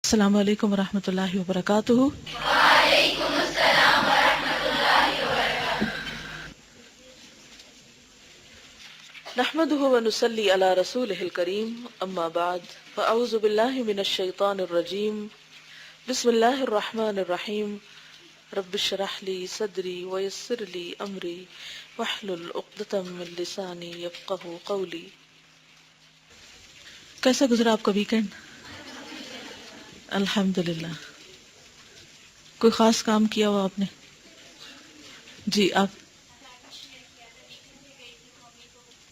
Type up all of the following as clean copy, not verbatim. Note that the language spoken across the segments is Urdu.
السلام علیکم ورحمۃ اللہ وبرکاتہ۔ وعلیکم السلام ورحمۃ اللہ وبرکاتہ۔ نحمده ونصلی علی رسولہ الکریم، اما بعد فاعوذ باللہ من الشیطان الرجیم، بسم اللہ الرحمن الرحیم۔ رب اشرح لی صدری ویسر لی امری واحلل عقدۃ من لسانی یفقہوا قولی۔ کیسا گزرا آپ کا ویکینڈ؟ الحمدللہ۔ کوئی خاص کام کیا ہوا آپ نے؟ جی آپ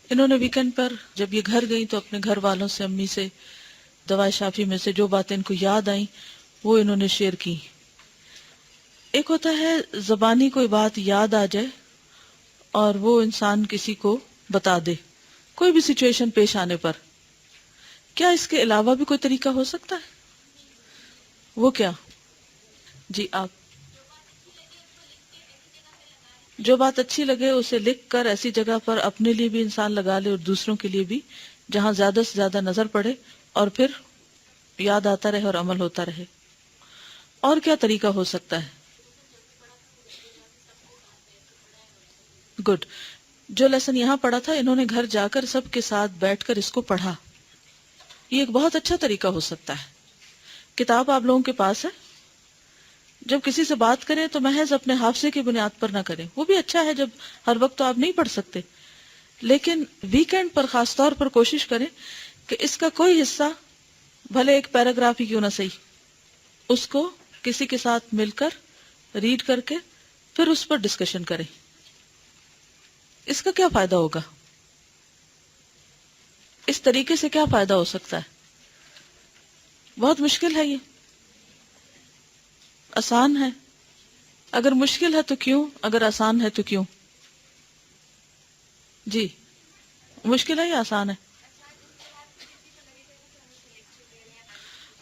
انہوں نے ویکینڈ پر جب یہ گھر گئی تو اپنے گھر والوں سے، امی سے، دوا شافی میں سے جو باتیں ان کو یاد آئیں وہ انہوں نے شیئر کی۔ ایک ہوتا ہے زبانی کوئی بات یاد آ جائے اور وہ انسان کسی کو بتا دے کوئی بھی سچویشن پیش آنے پر۔ کیا اس کے علاوہ بھی کوئی طریقہ ہو سکتا ہے؟ وہ کیا؟ جی آپ جو بات اچھی لگے اسے لکھ کر ایسی جگہ پر اپنے لیے بھی انسان لگا لے اور دوسروں کے لیے بھی، جہاں زیادہ سے زیادہ نظر پڑے اور پھر یاد آتا رہے اور عمل ہوتا رہے۔ اور کیا طریقہ ہو سکتا ہے؟ گڈ۔ جو لیسن یہاں پڑھا تھا انہوں نے گھر جا کر سب کے ساتھ بیٹھ کر اس کو پڑھا۔ یہ ایک بہت اچھا طریقہ ہو سکتا ہے۔ کتاب آپ لوگوں کے پاس ہے؟ جب کسی سے بات کریں تو محض اپنے حافظے کی بنیاد پر نہ کریں، وہ بھی اچھا ہے جب ہر وقت تو آپ نہیں پڑھ سکتے، لیکن ویکینڈ پر خاص طور پر کوشش کریں کہ اس کا کوئی حصہ، بھلے ایک پیراگراف ہی کیوں نہ صحیح، اس کو کسی کے ساتھ مل کر ریڈ کر کے پھر اس پر ڈسکشن کریں۔ اس کا کیا فائدہ ہوگا؟ اس طریقے سے کیا فائدہ ہو سکتا ہے؟ بہت مشکل ہے یہ؟ آسان ہے؟ اگر مشکل ہے تو کیوں؟ اگر آسان ہے تو کیوں؟ جی مشکل ہے یا آسان ہے؟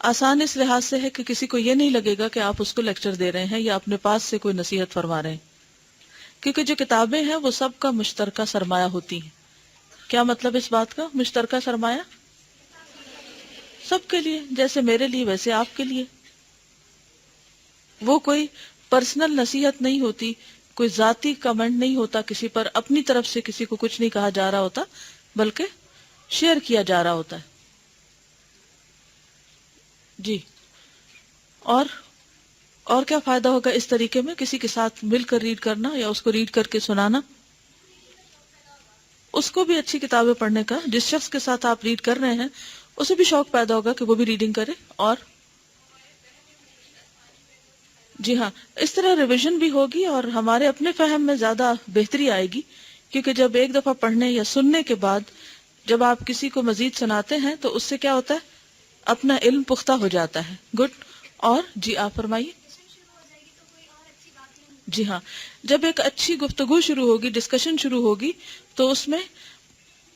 آسان اس لحاظ سے ہے کہ کسی کو یہ نہیں لگے گا کہ آپ اس کو لیکچر دے رہے ہیں یا اپنے پاس سے کوئی نصیحت فرما رہے ہیں، کیونکہ جو کتابیں ہیں وہ سب کا مشترکہ سرمایہ ہوتی ہیں۔ کیا مطلب اس بات کا مشترکہ سرمایہ؟ سب کے لیے، جیسے میرے لیے ویسے آپ کے لیے۔ وہ کوئی پرسنل نصیحت نہیں ہوتی، کوئی ذاتی کمنٹ نہیں ہوتا کسی پر، اپنی طرف سے کسی کو کچھ نہیں کہا جا رہا ہوتا، بلکہ شیئر کیا جا رہا ہوتا ہے۔ جی اور کیا فائدہ ہوگا اس طریقے میں کسی کے ساتھ مل کر ریڈ کرنا یا اس کو ریڈ کر کے سنانا؟ اس کو بھی اچھی کتابیں پڑھنے کا، جس شخص کے ساتھ آپ ریڈ کر رہے ہیں اسے بھی شوق پیدا ہوگا کہ وہ بھی ریڈنگ کرے، اور جی ہاں اس طرح ریویژن بھی ہوگی اور ہمارے اپنے فہم میں زیادہ بہتری آئے گی، کیونکہ جب ایک دفعہ پڑھنے یا سننے کے بعد جب آپ کسی کو مزید سناتے ہیں تو اس سے کیا ہوتا ہے؟ اپنا علم پختہ ہو جاتا ہے۔ گڈ۔ اور جی آپ فرمائیے۔ جی ہاں جب ایک اچھی گفتگو شروع ہوگی، ڈسکشن شروع ہوگی، تو اس میں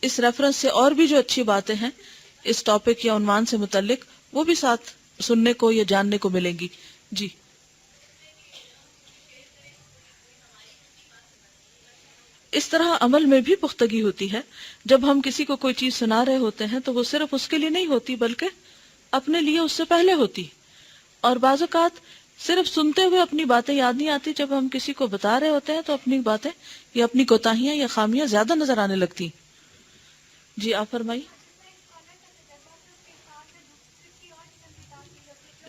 اس ریفرنس سے اور بھی جو اچھی باتیں ہیں اس ٹاپک یا عنوان سے متعلق وہ بھی ساتھ سننے کو یا جاننے کو ملیں گی۔ جی اس طرح عمل میں بھی پختگی ہوتی ہے۔ جب ہم کسی کو کوئی چیز سنا رہے ہوتے ہیں تو وہ صرف اس کے لیے نہیں ہوتی بلکہ اپنے لیے اس سے پہلے ہوتی، اور بعض اوقات صرف سنتے ہوئے اپنی باتیں یاد نہیں آتی، جب ہم کسی کو بتا رہے ہوتے ہیں تو اپنی باتیں یا اپنی کوتاہیاں یا خامیاں زیادہ نظر آنے لگتی۔ جی آپ فرمائیے۔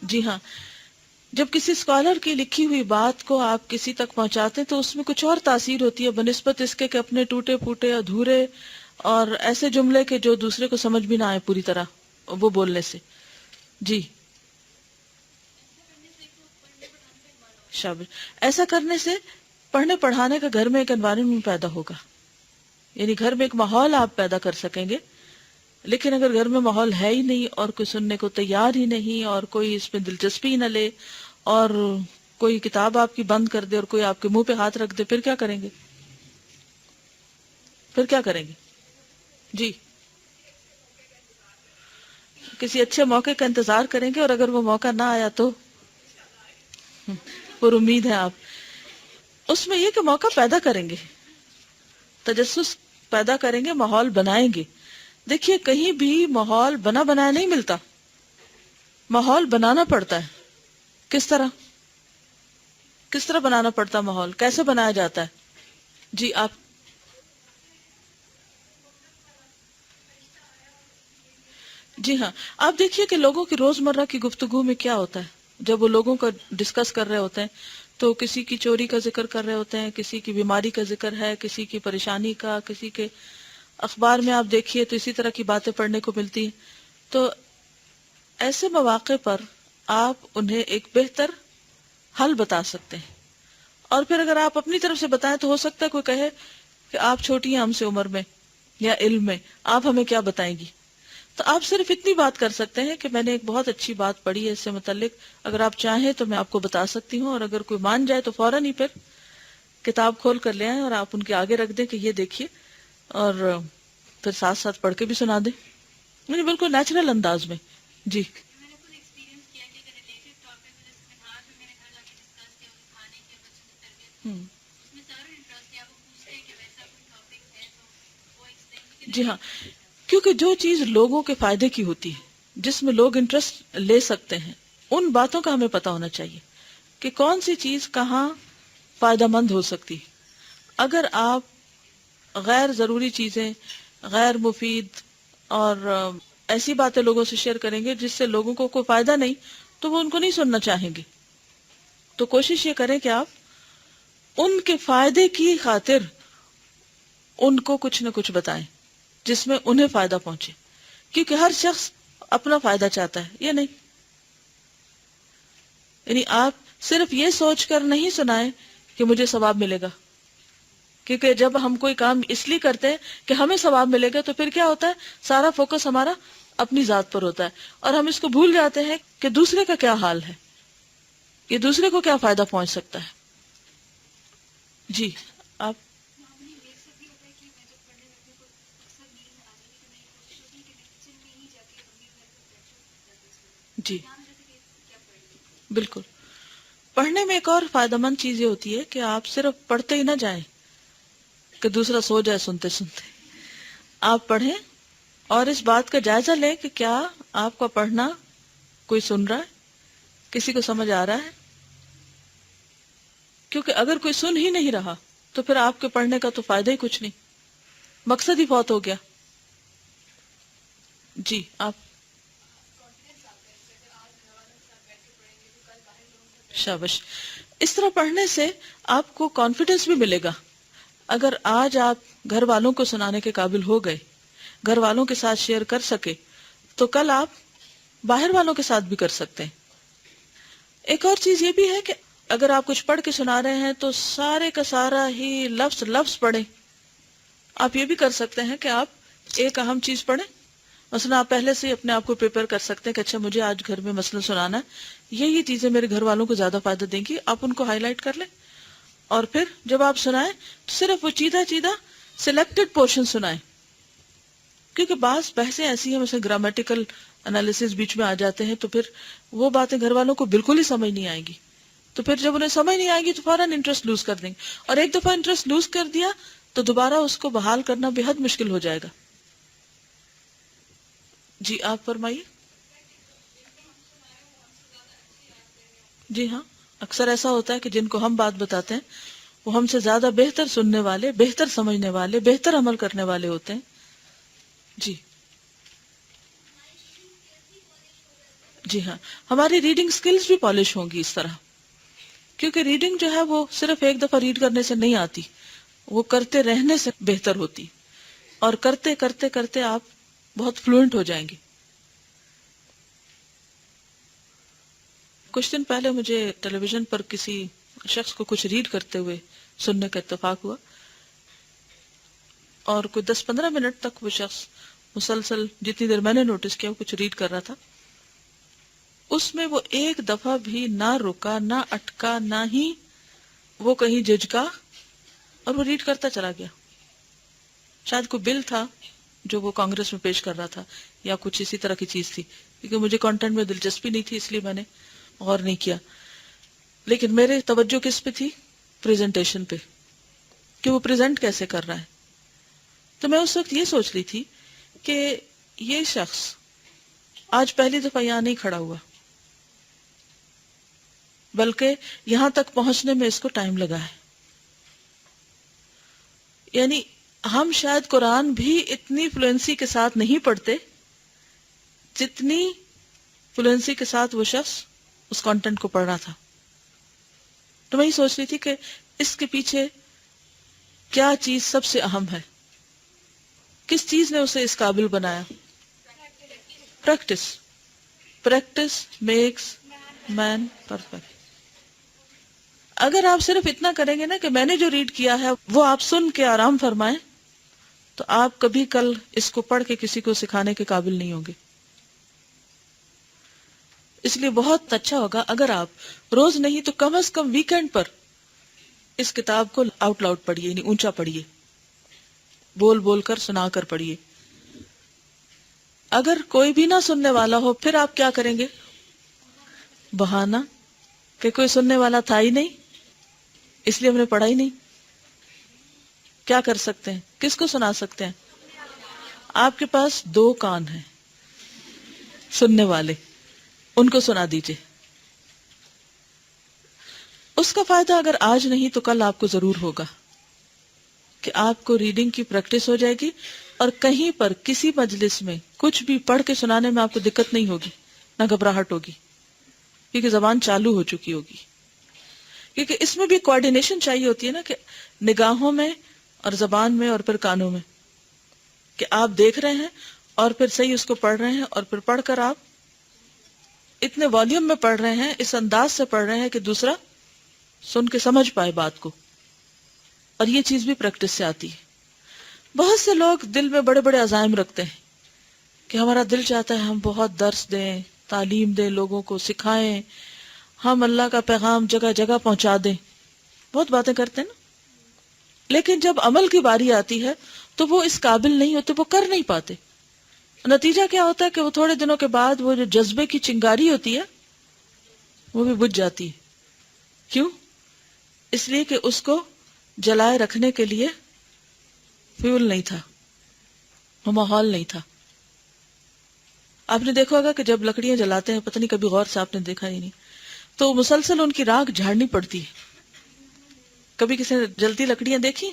جی ہاں جب کسی اسکالر کی لکھی ہوئی بات کو آپ کسی تک پہنچاتے ہیں تو اس میں کچھ اور تاثیر ہوتی ہے بنسبت اس کے کہ اپنے ٹوٹے پھوٹے ادھورے اور ایسے جملے کے جو دوسرے کو سمجھ بھی نہ آئے پوری طرح وہ بولنے سے۔ جی شاباش۔ ایسا کرنے سے پڑھنے پڑھانے کا گھر میں ایک انوائرمنٹ پیدا ہوگا، یعنی گھر میں ایک ماحول آپ پیدا کر سکیں گے۔ لیکن اگر گھر میں ماحول ہے ہی نہیں اور کوئی سننے کو تیار ہی نہیں اور کوئی اس میں دلچسپی نہ لے اور کوئی کتاب آپ کی بند کر دے اور کوئی آپ کے منہ پہ ہاتھ رکھ دے، پھر کیا کریں گے؟ پھر کیا کریں گے؟ جی کسی اچھے موقع کا انتظار کریں گے، اور اگر وہ موقع نہ آیا تو پر امید ہے آپ اس میں یہ کہ موقع پیدا کریں گے، تجسس پیدا کریں گے، ماحول بنائیں گے۔ دیکھیے کہیں بھی ماحول بنا بنایا نہیں ملتا، ماحول بنانا پڑتا ہے. کس طرح بنانا پڑتا ہے ماحول؟ کیسے بنایا جاتا ہے؟ جی آپ. جی ہاں، آپ دیکھیے کہ لوگوں کی روزمرہ کی گفتگو میں کیا ہوتا ہے. جب وہ لوگوں کا ڈسکس کر رہے ہوتے ہیں تو کسی کی چوری کا ذکر کر رہے ہوتے ہیں، کسی کی بیماری کا ذکر ہے، کسی کی پریشانی کا، کسی کے اخبار میں آپ دیکھیے تو اسی طرح کی باتیں پڑھنے کو ملتی ہیں. تو ایسے مواقع پر آپ انہیں ایک بہتر حل بتا سکتے ہیں. اور پھر اگر آپ اپنی طرف سے بتائیں تو ہو سکتا ہے کوئی کہے کہ آپ چھوٹی ہیں ہم سے عمر میں یا علم میں، آپ ہمیں کیا بتائیں گی. تو آپ صرف اتنی بات کر سکتے ہیں کہ میں نے ایک بہت اچھی بات پڑھی ہے اس سے متعلق، اگر آپ چاہیں تو میں آپ کو بتا سکتی ہوں. اور اگر کوئی مان جائے تو فوراً ہی پھر کتاب کھول کر لے آئیں اور آپ ان کے آگے رکھ دیں کہ یہ دیکھیے، اور پھر ساتھ ساتھ پڑھ کے بھی سنا دیں، یعنی بالکل نیچرل انداز میں. جی میں نے خود ایکسپیرینس کیا کہ اگر ریلیٹڈ ٹاپک میں جیسے میں نے میں نے گھر جا کے ڈسکس کیا ان کھانے کے بچوں کی تربیت، اس میں سارا انٹرسٹ کیا وہ پوچھتے ہیں کہ ویسا کوئی ٹاپک ہے تو وہ ایکسپلین. جی ہاں، کیونکہ جو چیز لوگوں کے فائدے کی ہوتی ہے، جس میں لوگ انٹرسٹ لے سکتے ہیں، ان باتوں کا ہمیں پتہ ہونا چاہیے کہ کون سی چیز کہاں فائدہ مند ہو سکتی. اگر آپ غیر ضروری چیزیں، غیر مفید اور ایسی باتیں لوگوں سے شیئر کریں گے جس سے لوگوں کو کوئی فائدہ نہیں، تو وہ ان کو نہیں سننا چاہیں گے. تو کوشش یہ کریں کہ آپ ان کے فائدے کی خاطر ان کو کچھ نہ کچھ بتائیں جس میں انہیں فائدہ پہنچے، کیونکہ ہر شخص اپنا فائدہ چاہتا ہے، یہ نہیں. یعنی آپ صرف یہ سوچ کر نہیں سنائیں کہ مجھے ثواب ملے گا، کیونکہ جب ہم کوئی کام اس لیے کرتے ہیں کہ ہمیں ثواب ملے گا تو پھر کیا ہوتا ہے، سارا فوکس ہمارا اپنی ذات پر ہوتا ہے اور ہم اس کو بھول جاتے ہیں کہ دوسرے کا کیا حال ہے، یہ دوسرے کو کیا فائدہ پہنچ سکتا ہے. جی آپ. نارملی میرے ساتھ بھی ہوتا ہے کہ میں جب پڑھنے لگتی ہوں تو اکثر نیند آ جاتی ہے، تو میری کوشش ہوتی ہے کہ میں کچن میں ہی جا کے امی گھر پہ بیٹھوں. جی دھیان رہتا ہے کہ کیا پڑھ لوں. بالکل. پڑھنے میں ایک اور فائدہ مند چیز یہ ہوتی ہے کہ آپ صرف پڑھتے ہی نہ جائیں کہ دوسرا سو جائے سنتے سنتے. آپ پڑھیں اور اس بات کا جائزہ لیں کہ کیا آپ کا پڑھنا کوئی سن رہا ہے، کسی کو سمجھ آ رہا ہے. کیونکہ اگر کوئی سن ہی نہیں رہا تو پھر آپ کے پڑھنے کا تو فائدہ ہی کچھ نہیں، مقصد ہی فوت ہو گیا. جی آپ. شاباش. اس طرح پڑھنے سے آپ کو کانفیڈنس بھی ملے گا. اگر آج آپ گھر والوں کو سنانے کے قابل ہو گئے، گھر والوں کے ساتھ شیئر کر سکے، تو کل آپ باہر والوں کے ساتھ بھی کر سکتے ہیں. ایک اور چیز یہ بھی ہے کہ اگر آپ کچھ پڑھ کے سنا رہے ہیں تو سارے کا سارا ہی لفظ لفظ پڑھیں. آپ یہ بھی کر سکتے ہیں کہ آپ ایک اہم چیز پڑھیں. مثلا آپ پہلے سے اپنے آپ کو پریپیئر کر سکتے ہیں کہ اچھا مجھے آج گھر میں مثلا سنانا ہے، یہ چیزیں میرے گھر والوں کو زیادہ فائدہ دیں گی. آپ ان کو ہائی لائٹ کر لیں اور پھر جب آپ سنائیں تو صرف وہ چیدہ سلیکٹڈ پورشن سنائیں. کیونکہ بعض بحثیں ایسی ہیں، مثلا گرامیٹیکل انالیسس بیچ میں آ جاتے ہیں، تو پھر وہ باتیں گھر والوں کو بالکل ہی سمجھ نہیں آئیں گی. تو پھر جب انہیں سمجھ نہیں آئے گی تو فوراً انٹرسٹ لوز کر دیں گے، اور ایک دفعہ انٹرسٹ لوز کر دیا تو دوبارہ اس کو بحال کرنا بے حد مشکل ہو جائے گا. جی آپ فرمائیے. جی ہاں، اکثر ایسا ہوتا ہے کہ جن کو ہم بات بتاتے ہیں وہ ہم سے زیادہ بہتر سننے والے، بہتر سمجھنے والے، بہتر عمل کرنے والے ہوتے ہیں. جی جی ہاں، ہماری ریڈنگ سکلز بھی پالش ہوں گی اس طرح، کیونکہ ریڈنگ جو ہے وہ صرف ایک دفعہ ریڈ کرنے سے نہیں آتی، وہ کرتے رہنے سے بہتر ہوتی، اور کرتے کرتے کرتے آپ بہت فلوئنٹ ہو جائیں گے. کچھ دن پہلے مجھے ٹیلی ویژن پر کسی شخص کو کچھ ریڈ کرتے ہوئے سننے کا اتفاق ہوا، اور کوئی 10-15 منٹ تک وہ شخص مسلسل، جتنی دیر میں نے نوٹس کیا، وہ کچھ ریڈ کر رہا تھا. اس میں وہ ایک دفعہ بھی نہ رکا، نہ اٹکا، نہ ہی وہ کہیں جھجکا، اور وہ ریڈ کرتا چلا گیا. شاید کوئی بل تھا جو وہ کانگریس میں پیش کر رہا تھا یا کچھ اسی طرح کی چیز تھی، کیونکہ مجھے کانٹینٹ میں دلچسپی نہیں تھی اس لیے میں نے غور نہیں کیا. لیکن میرے توجہ کس پہ تھی؟ پریزنٹیشن پہ، کہ وہ پریزنٹ کیسے کر رہا ہے. تو میں اس وقت یہ سوچ رہی تھی کہ یہ شخص آج پہلی دفعہ یہاں نہیں کھڑا ہوا، بلکہ یہاں تک پہنچنے میں اس کو ٹائم لگا ہے. یعنی ہم شاید قرآن بھی اتنی فلوئنسی کے ساتھ نہیں پڑھتے جتنی فلوئنسی کے ساتھ وہ شخص اس کانٹینٹ کو پڑھ رہا تھا. تو میں یہ سوچ رہی تھی کہ اس کے پیچھے کیا چیز سب سے اہم ہے، کس چیز نے اسے اس قابل بنایا؟ Practice. Practice makes man perfect. اگر آپ صرف اتنا کریں گے نا کہ میں نے جو ریڈ کیا ہے وہ آپ سن کے آرام فرمائیں، تو آپ کبھی کل اس کو پڑھ کے کسی کو سکھانے کے قابل نہیں ہوں گے. اس لیے بہت اچھا ہوگا اگر آپ روز نہیں تو کم از کم ویکینڈ پر اس کتاب کو آؤٹ لاؤڈ پڑھیے، یعنی اونچا پڑھیے، بول بول کر سنا کر پڑھیے. اگر کوئی بھی نہ سننے والا ہو پھر آپ کیا کریں گے؟ بہانہ کہ کوئی سننے والا تھا ہی نہیں، اس لیے ہم نے پڑھا ہی نہیں. کیا کر سکتے ہیں؟ کس کو سنا سکتے ہیں؟ آپ کے پاس 2 کان ہیں سننے والے، ان کو سنا دیجئے. اس کا فائدہ اگر آج نہیں تو کل آپ کو ضرور ہوگا کہ آپ کو ریڈنگ کی پریکٹس ہو جائے گی، اور کہیں پر کسی مجلس میں کچھ بھی پڑھ کے سنانے میں آپ کو دقت نہیں ہوگی، نہ گھبراہٹ ہوگی، کیونکہ زبان چالو ہو چکی ہوگی. کیونکہ اس میں بھی کوآرڈینیشن چاہیے ہوتی ہے نا، کہ نگاہوں میں اور زبان میں اور پھر کانوں میں، کہ آپ دیکھ رہے ہیں اور پھر صحیح اس کو پڑھ رہے ہیں، اور پھر پڑھ کر آپ اتنے والیوم میں پڑھ رہے ہیں، اس انداز سے پڑھ رہے ہیں کہ دوسرا سن کے سمجھ پائے بات کو. اور یہ چیز بھی پریکٹس سے آتی ہے. بہت سے لوگ دل میں بڑے بڑے عزائم رکھتے ہیں کہ ہمارا دل چاہتا ہے ہم بہت درس دیں، تعلیم دیں، لوگوں کو سکھائیں، ہم اللہ کا پیغام جگہ جگہ پہنچا دیں. بہت باتیں کرتے ہیں نا، لیکن جب عمل کی باری آتی ہے تو وہ اس قابل نہیں ہوتے، وہ کر نہیں پاتے. نتیجہ کیا ہوتا ہے کہ وہ تھوڑے دنوں کے بعد وہ جو جذبے کی چنگاری ہوتی ہے وہ بھی بجھ جاتی ہے. کیوں؟ اس لیے کہ اس کو جلائے رکھنے کے لیے فیول نہیں تھا، وہ ماحول نہیں تھا. آپ نے دیکھا ہوگا کہ جب لکڑیاں جلاتے ہیں، پتہ نہیں کبھی غور سے آپ نے دیکھا ہی نہیں، تو مسلسل ان کی راکھ جھاڑنی پڑتی ہے. کبھی کسی نے جلتی لکڑیاں دیکھی؟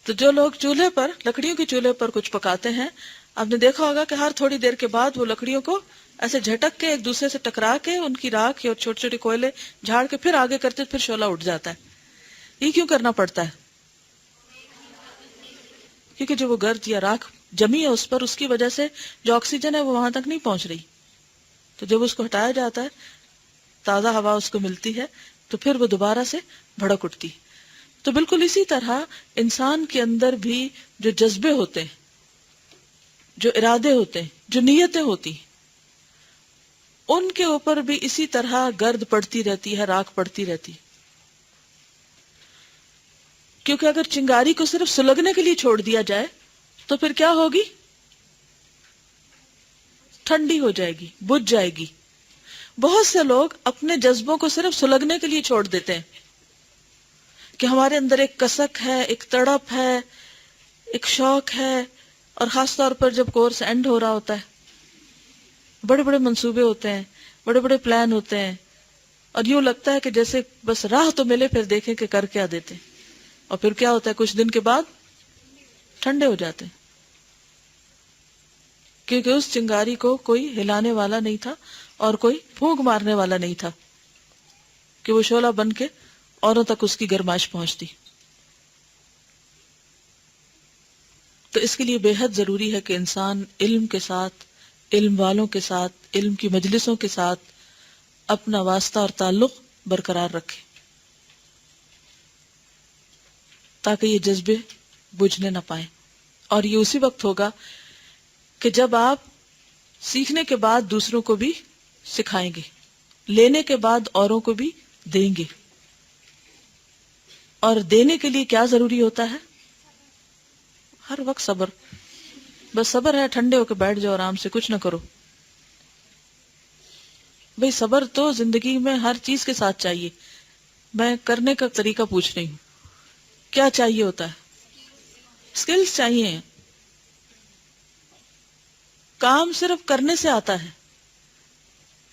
تو جو لوگ چولہے پر، لکڑیوں کے چولہے پر کچھ پکاتے ہیں، آپ نے دیکھا ہوگا کہ ہر تھوڑی دیر کے بعد وہ لکڑیوں کو ایسے جھٹک کے ایک دوسرے سے ٹکرا کے ان کی راکھ اور چھوٹے چھوٹے کوئلے جھاڑ کے پھر آگے کرتے، پھر شعلہ اٹھ جاتا ہے. یہ کیوں کرنا پڑتا ہے؟ کیونکہ جو وہ گرد یا راکھ جمی ہے اس پر، اس کی وجہ سے جو آکسیجن ہے وہ وہاں تک نہیں پہنچ رہی. تو جب اس کو ہٹایا جاتا ہے، تازہ ہوا اس کو ملتی ہے، تو پھر وہ دوبارہ سے بھڑک اٹھتی. تو بالکل اسی طرح انسان کے اندر بھی جو جذبے ہوتے ہیں، جو ارادے ہوتے ہیں، جو نیتیں ہوتی ہیں، ان کے اوپر بھی اسی طرح گرد پڑتی رہتی ہے، راکھ پڑتی رہتی. کیونکہ اگر چنگاری کو صرف سلگنے کے لیے چھوڑ دیا جائے تو پھر کیا ہوگی؟ ٹھنڈی ہو جائے گی، بجھ جائے گی. بہت سے لوگ اپنے جذبوں کو صرف سلگنے کے لیے چھوڑ دیتے ہیں کہ ہمارے اندر ایک کسک ہے، ایک تڑپ ہے، ایک شوق ہے. اور خاص طور پر جب کورس اینڈ ہو رہا ہوتا ہے، بڑے بڑے منصوبے ہوتے ہیں، بڑے بڑے پلان ہوتے ہیں، اور یوں لگتا ہے کہ جیسے بس راہ تو ملے، پھر دیکھیں کہ کر کیا دیتے ہیں. اور پھر کیا ہوتا ہے؟ کچھ دن کے بعد ٹھنڈے ہو جاتے ہیں، کیونکہ اس چنگاری کو کوئی ہلانے والا نہیں تھا اور کوئی پھونک مارنے والا نہیں تھا کہ وہ شعلہ بن کے اوروں تک اس کی گرمائش پہنچتی. تو اس کے لیے بے حد ضروری ہے کہ انسان علم کے ساتھ، علم والوں کے ساتھ، علم کی مجلسوں کے ساتھ اپنا واسطہ اور تعلق برقرار رکھے، تاکہ یہ جذبے بجھنے نہ پائیں. اور یہ اسی وقت ہوگا کہ جب آپ سیکھنے کے بعد دوسروں کو بھی سکھائیں گے، لینے کے بعد اوروں کو بھی دیں گے. اور دینے کے لیے کیا ضروری ہوتا ہے؟ ہر وقت صبر. بس صبر ہے، ٹھنڈے ہو کے بیٹھ جاؤ، آرام سے کچھ نہ کرو. بھئی صبر تو زندگی میں ہر چیز کے ساتھ چاہیے. میں کرنے کا طریقہ پوچھ رہی ہوں، کیا چاہیے ہوتا ہے؟ سکلز چاہیے. کام صرف کرنے سے آتا ہے،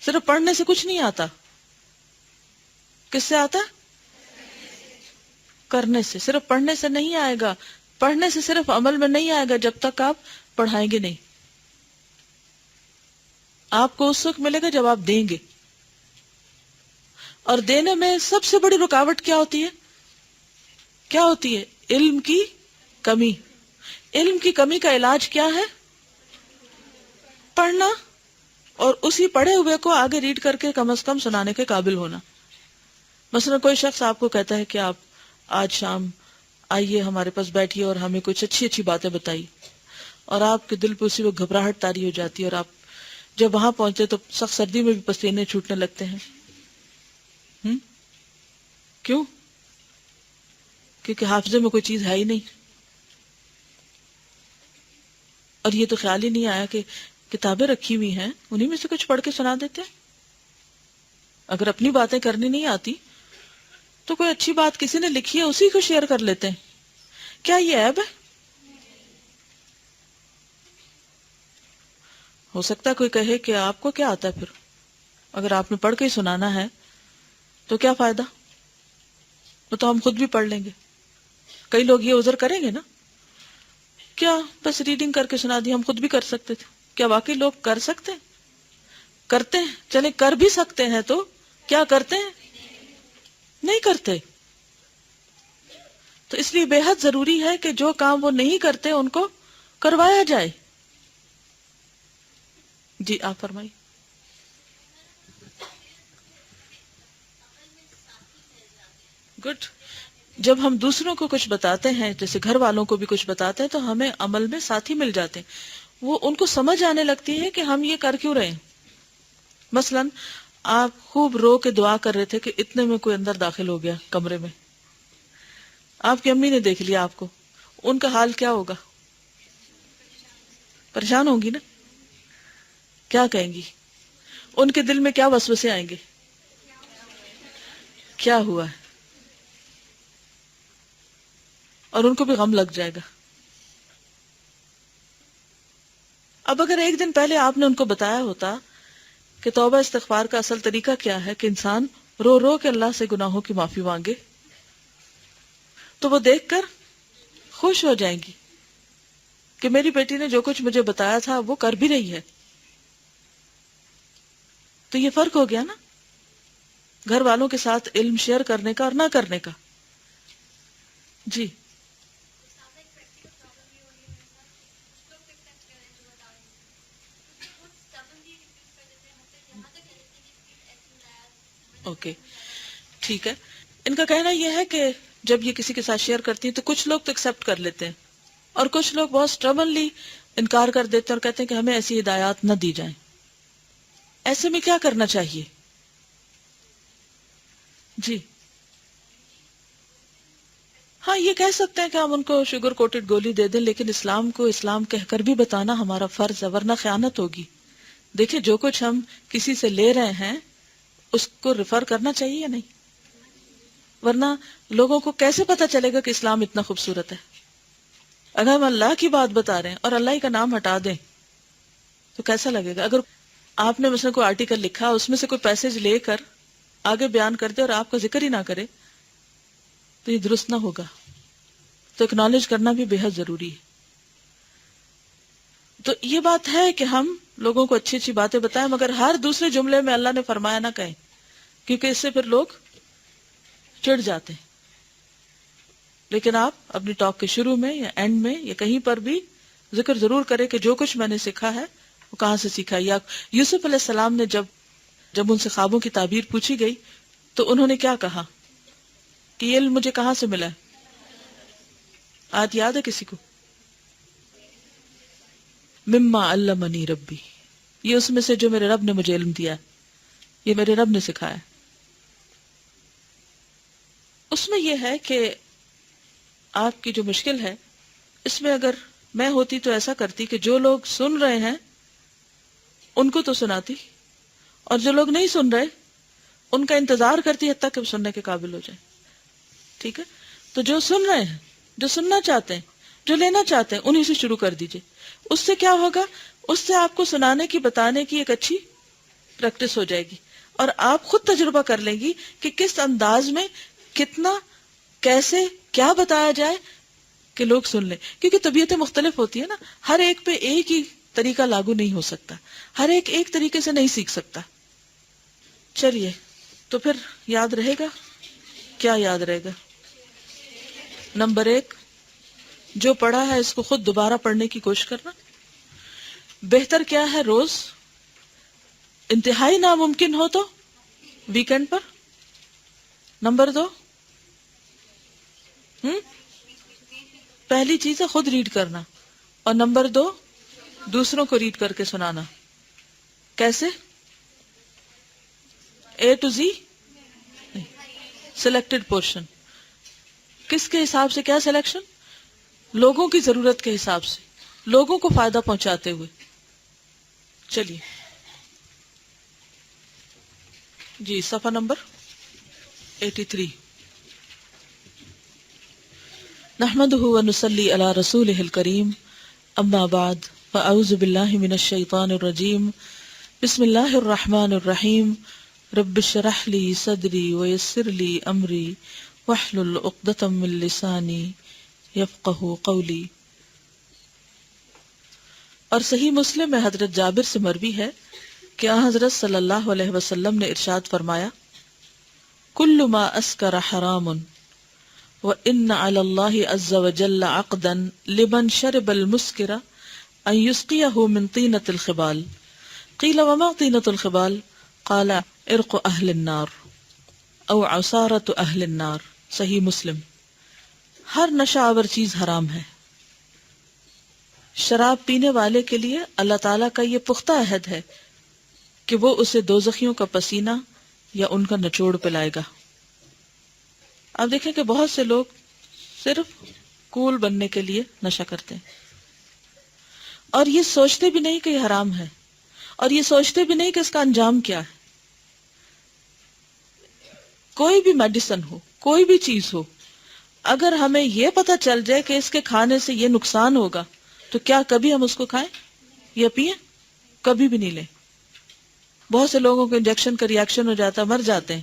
صرف پڑھنے سے کچھ نہیں آتا. کس سے آتا؟ کرنے سے. صرف پڑھنے سے نہیں آئے گا. پڑھنے سے صرف عمل میں نہیں آئے گا جب تک آپ پڑھائیں گے نہیں. آپ کو اس وقت ملے گا جب آپ دیں گے. اور دینے میں سب سے بڑی رکاوٹ کیا ہوتی ہے؟ کیا ہوتی ہے؟ علم کی کمی. علم کی کمی کا علاج کیا ہے؟ پڑھنا، اور اسی پڑھے ہوئے کو آگے ریڈ کر کے کم از کم سنانے کے قابل ہونا. مثلا کوئی شخص آپ کو کہتا ہے کہ آپ آج شام آئیے ہمارے پاس بیٹھیے اور ہمیں کچھ اچھی اچھی باتیں بتائیے، اور آپ کے دل پہ اسی وقت گھبراہٹ طاری ہو جاتی ہے، اور آپ جب وہاں پہنچے تو سخت سردی میں بھی پسینے چھوٹنے لگتے ہیں. کیوں؟ کیونکہ حافظے میں کوئی چیز ہے ہی نہیں، اور یہ تو خیال ہی نہیں آیا کہ کتابیں رکھی ہوئی ہیں، انہی میں سے کچھ پڑھ کے سنا دیتے ہیں. اگر اپنی باتیں کرنی نہیں آتی تو کوئی اچھی بات کسی نے لکھی ہے اسی کو شیئر کر لیتے ہیں. کیا یہ عیب ہے؟ ہو سکتا ہے کوئی کہے کہ آپ کو کیا آتا ہے پھر، اگر آپ نے پڑھ کے ہی سنانا ہے تو کیا فائدہ، وہ تو ہم خود بھی پڑھ لیں گے. کئی لوگ یہ عذر کریں گے نا، کیا بس ریڈنگ کر کے سنا دی، ہم خود بھی کر سکتے تھے. کیا واقعی لوگ کر سکتے ہیں؟ کرتے ہیں. چلے کر بھی سکتے ہیں تو کیا کرتے ہیں؟ نہیں کرتے. تو اس لیے بے حد ضروری ہے کہ جو کام وہ نہیں کرتے ان کو کروایا جائے. جی آپ فرمائیے. گڈ. جب ہم دوسروں کو کچھ بتاتے ہیں، جیسے گھر والوں کو بھی کچھ بتاتے ہیں، تو ہمیں عمل میں ساتھی مل جاتے ہیں. وہ ان کو سمجھ آنے لگتی ہے کہ ہم یہ کر کیوں رہے ہیں. مثلا آپ خوب رو کے دعا کر رہے تھے کہ اتنے میں کوئی اندر داخل ہو گیا کمرے میں، آپ کی امی نے دیکھ لیا آپ کو، ان کا حال کیا ہوگا؟ پریشان ہوں گی نا. کیا کہیں گی؟ ان کے دل میں کیا وسوسے آئیں گے؟ کیا ہوا ہے؟ اور ان کو بھی غم لگ جائے گا. اب اگر ایک دن پہلے آپ نے ان کو بتایا ہوتا کہ توبہ استغفار کا اصل طریقہ کیا ہے، کہ انسان رو رو کے اللہ سے گناہوں کی معافی مانگے، تو وہ دیکھ کر خوش ہو جائیں گی کہ میری بیٹی نے جو کچھ مجھے بتایا تھا وہ کر بھی رہی ہے. تو یہ فرق ہو گیا نا گھر والوں کے ساتھ علم شیئر کرنے کا اور نہ کرنے کا. جی اوکے ٹھیک ہے. ان کا کہنا یہ ہے کہ جب یہ کسی کے ساتھ شیئر کرتی ہیں تو کچھ لوگ تو ایکسپٹ کر لیتے ہیں، اور کچھ لوگ بہت سٹربنلی انکار کر دیتے ہیں اور کہتے ہیں کہ ہمیں ایسی ہدایات نہ دی جائیں. ایسے میں کیا کرنا چاہیے؟ جی ہاں، یہ کہہ سکتے ہیں کہ ہم ان کو شوگر کوٹڈ گولی دے دیں، لیکن اسلام کو اسلام کہہ کر بھی بتانا ہمارا فرض ہے، ورنہ خیانت ہوگی. دیکھیں جو کچھ ہم کسی سے لے رہے ہیں اس کو ریفر کرنا چاہیے یا نہیں؟ ورنہ لوگوں کو کیسے پتا چلے گا کہ اسلام اتنا خوبصورت ہے؟ اگر ہم اللہ کی بات بتا رہے ہیں اور اللہ ہی کا نام ہٹا دیں تو کیسا لگے گا؟ اگر آپ نے مثلا کوئی آرٹیکل لکھا، اس میں سے کوئی پیسج لے کر آگے بیان کر دے اور آپ کا ذکر ہی نہ کرے تو یہ درست نہ ہوگا. تو اکنالج کرنا بھی بے حد ضروری ہے. تو یہ بات ہے کہ ہم لوگوں کو اچھی اچھی باتیں بتائیں، مگر ہر دوسرے جملے میں اللہ نے فرمایا نہ کہیں، کیونکہ اس سے پھر لوگ چڑ جاتے ہیں. لیکن آپ اپنی ٹاک کے شروع میں یا اینڈ میں یا کہیں پر بھی ذکر ضرور کریں کہ جو کچھ میں نے سیکھا ہے وہ کہاں سے سیکھا. یا یوسف علیہ السلام نے جب ان سے خوابوں کی تعبیر پوچھی گئی تو انہوں نے کیا کہا کہ یہ علم مجھے کہاں سے ملا ہے؟ آج یاد ہے کسی کو؟ مما علمنی ربی، یہ اس میں سے جو میرے رب نے مجھے علم دیا ہے، یہ میرے رب نے سکھایا. اس میں یہ ہے کہ آپ کی جو مشکل ہے اس میں اگر میں ہوتی تو ایسا کرتی کہ جو لوگ سن رہے ہیں ان کو تو سناتی، اور جو لوگ نہیں سن رہے ان کا انتظار کرتی حتیٰ کہ وہ سننے کے قابل ہو جائے. ٹھیک ہے؟ تو جو سن رہے ہیں، جو سننا چاہتے ہیں، جو لینا چاہتے ہیں، انہی سے شروع کر دیجئے. اس سے کیا ہوگا؟ اس سے آپ کو سنانے کی، بتانے کی ایک اچھی پریکٹس ہو جائے گی، اور آپ خود تجربہ کر لیں گی کہ کس انداز میں کتنا کیسے کیا بتایا جائے کہ لوگ سن لیں، کیونکہ طبیعتیں مختلف ہوتی ہیں نا، ہر ایک پہ ایک ہی طریقہ لاگو نہیں ہو سکتا، ہر ایک طریقے سے نہیں سیکھ سکتا. چلیے تو پھر یاد رہے گا، کیا یاد رہے گا؟ نمبر 1، جو پڑھا ہے اس کو خود دوبارہ پڑھنے کی کوشش کرنا. بہتر کیا ہے؟ روز، انتہائی ناممکن ہو تو ویکنڈ پر. نمبر 2، پہلی چیز ہے خود ریڈ کرنا، اور نمبر 2 دوسروں کو ریڈ کر کے سنانا. کیسے؟ اے ٹو زی، سلیکٹڈ پورشن. کس کے حساب سے کیا سلیکشن؟ لوگوں کی ضرورت کے حساب سے، لوگوں کو فائدہ پہنچاتے ہوئے. چلیے جی، صفحہ نمبر 83. نحمده ونصلي على رسوله الكريم، اما بعد، فاعوذ بالله من الشيطان الرجيم. بسم الله الرحمن الرحيم. رب اشرح لي صدري ويسر لي امري واحلل عقدة من لساني يفقهوا قولي. اور صحیح مسلم میں حضرت جابر سے مروی ہے کہ حضرت صلی اللہ علیہ وسلم نے ارشاد فرمایا: کل ما اسکر حرام وَإِنَّ عَلَى اللَّهِ عَزَّ وَجَلَّ عَقْدًا لِمَنْ شَرِبَ الْمُسْكِرَ أَنْ يُسْقِيَهُ مِنْ طِينَةِ الْخِبَالِ. قِيلَ وَمَا طِينَةُ الْخِبَالِ؟ قَالَ عِرْقُ أَهْلِ النَّارِ أَوْ عَصَارَةُ أَهْلِ النَّارِ. صحیح مسلم. ہر نشہ آور چیز حرام ہے. شراب پینے والے کے لیے اللہ تعالیٰ کا یہ پختہ عہد ہے کہ وہ اسے دوزخیوں کا پسینہ یا ان کا نچوڑ پلائے گا. آپ دیکھیں کہ بہت سے لوگ صرف کول بننے کے لیے نشہ کرتے ہیں، اور یہ سوچتے بھی نہیں کہ یہ حرام ہے، اور یہ سوچتے بھی نہیں کہ اس کا انجام کیا ہے. کوئی بھی میڈیسن ہو، کوئی بھی چیز ہو، اگر ہمیں یہ پتہ چل جائے کہ اس کے کھانے سے یہ نقصان ہوگا تو کیا کبھی ہم اس کو کھائیں یا پئیں؟ کبھی بھی نہیں لیں. بہت سے لوگوں کو انجیکشن کا ریاکشن ہو جاتا ہے، مر جاتے ہیں.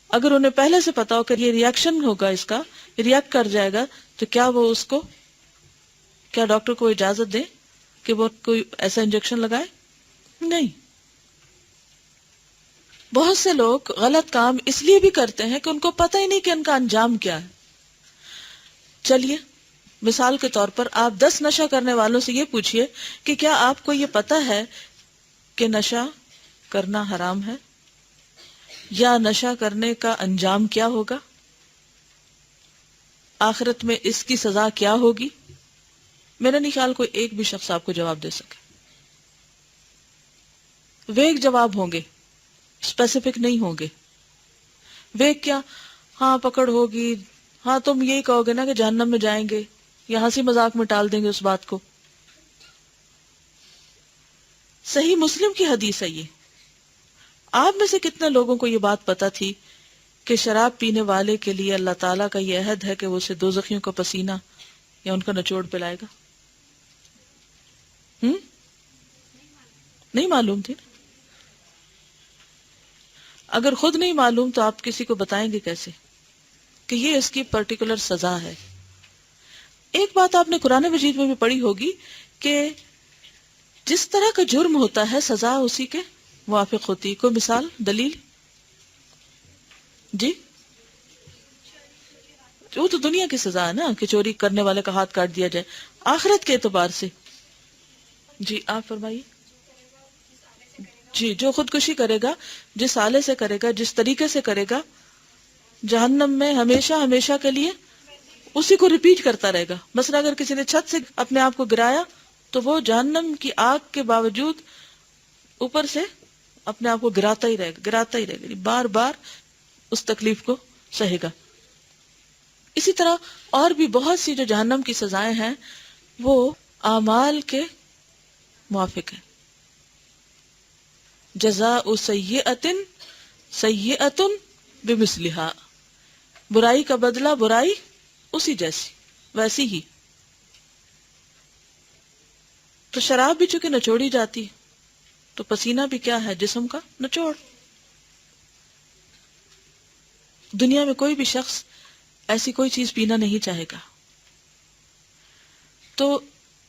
اگر انہیں پہلے سے پتا ہو کہ یہ ریاکشن ہوگا، اس کا ریاکٹ کر جائے گا، تو کیا وہ اس کو، کیا ڈاکٹر کو اجازت دیں کہ وہ کوئی ایسا انجیکشن لگائے؟ نہیں. بہت سے لوگ غلط کام اس لیے بھی کرتے ہیں کہ ان کو پتہ ہی نہیں کہ ان کا انجام کیا ہے. چلیے مثال کے طور پر آپ 10 نشہ کرنے والوں سے یہ پوچھئے کہ کیا آپ کو یہ پتہ ہے کہ نشہ کرنا حرام ہے، یا نشہ کرنے کا انجام کیا ہوگا، آخرت میں اس کی سزا کیا ہوگی؟ میرا نہیں خیال کوئی ایک بھی شخص آپ کو جواب دے سکے. ویگ جواب ہوں گے، اسپیسیفک نہیں ہوں گے. ویگ کیا؟ ہاں پکڑ ہوگی، ہاں تم یہی کہو گے نا کہ جہنم میں جائیں گے، یا ہنسی مذاق میں ٹال دیں گے اس بات کو. صحیح مسلم کی حدیث ہے یہ. آپ میں سے کتنے لوگوں کو یہ بات پتا تھی کہ شراب پینے والے کے لیے اللہ تعالیٰ کا یہ عہد ہے کہ وہ اسے دوزخیوں کا پسینہ یا ان کا نچوڑ پلائے گا؟ نہیں معلوم تھی. اگر خود نہیں معلوم تو آپ کسی کو بتائیں گے کیسے کہ یہ اس کی پرٹیکولر سزا ہے؟ ایک بات آپ نے قرآن مجید میں بھی پڑھی ہوگی کہ جس طرح کا جرم ہوتا ہے سزا اسی کے موافق ہوتی. کوئی مثال، دلیل؟ جی، وہ تو دنیا کی سزا ہے نا کہ چوری کرنے والے کا ہاتھ کاٹ دیا جائے. آخرت کے اعتبار سے جی آپ فرمائیے. جی، جو خودکشی کرے گا، جس آلے سے کرے گا، جس طریقے سے کرے گا، جہنم میں ہمیشہ ہمیشہ کے لیے اسی کو ریپیٹ کرتا رہے گا. مثلا اگر کسی نے چھت سے اپنے آپ کو گرایا تو وہ جہنم کی آگ کے باوجود اوپر سے اپنے آپ کو گراتا ہی رہے گا، بار بار اس تکلیف کو سہے گا. اسی طرح اور بھی بہت سی جو جہنم کی سزائیں ہیں وہ اعمال کے موافق ہیں. جزاء سیئۃ سیئۃ بمثلھا، برائی کا بدلہ برائی اسی جیسی ویسی ہی. تو شراب بھی چونکہ نچوڑی جاتی ہے تو پسینہ بھی کیا ہے؟ جسم کا نچوڑ. دنیا میں کوئی بھی شخص ایسی کوئی چیز پینا نہیں چاہے گا. تو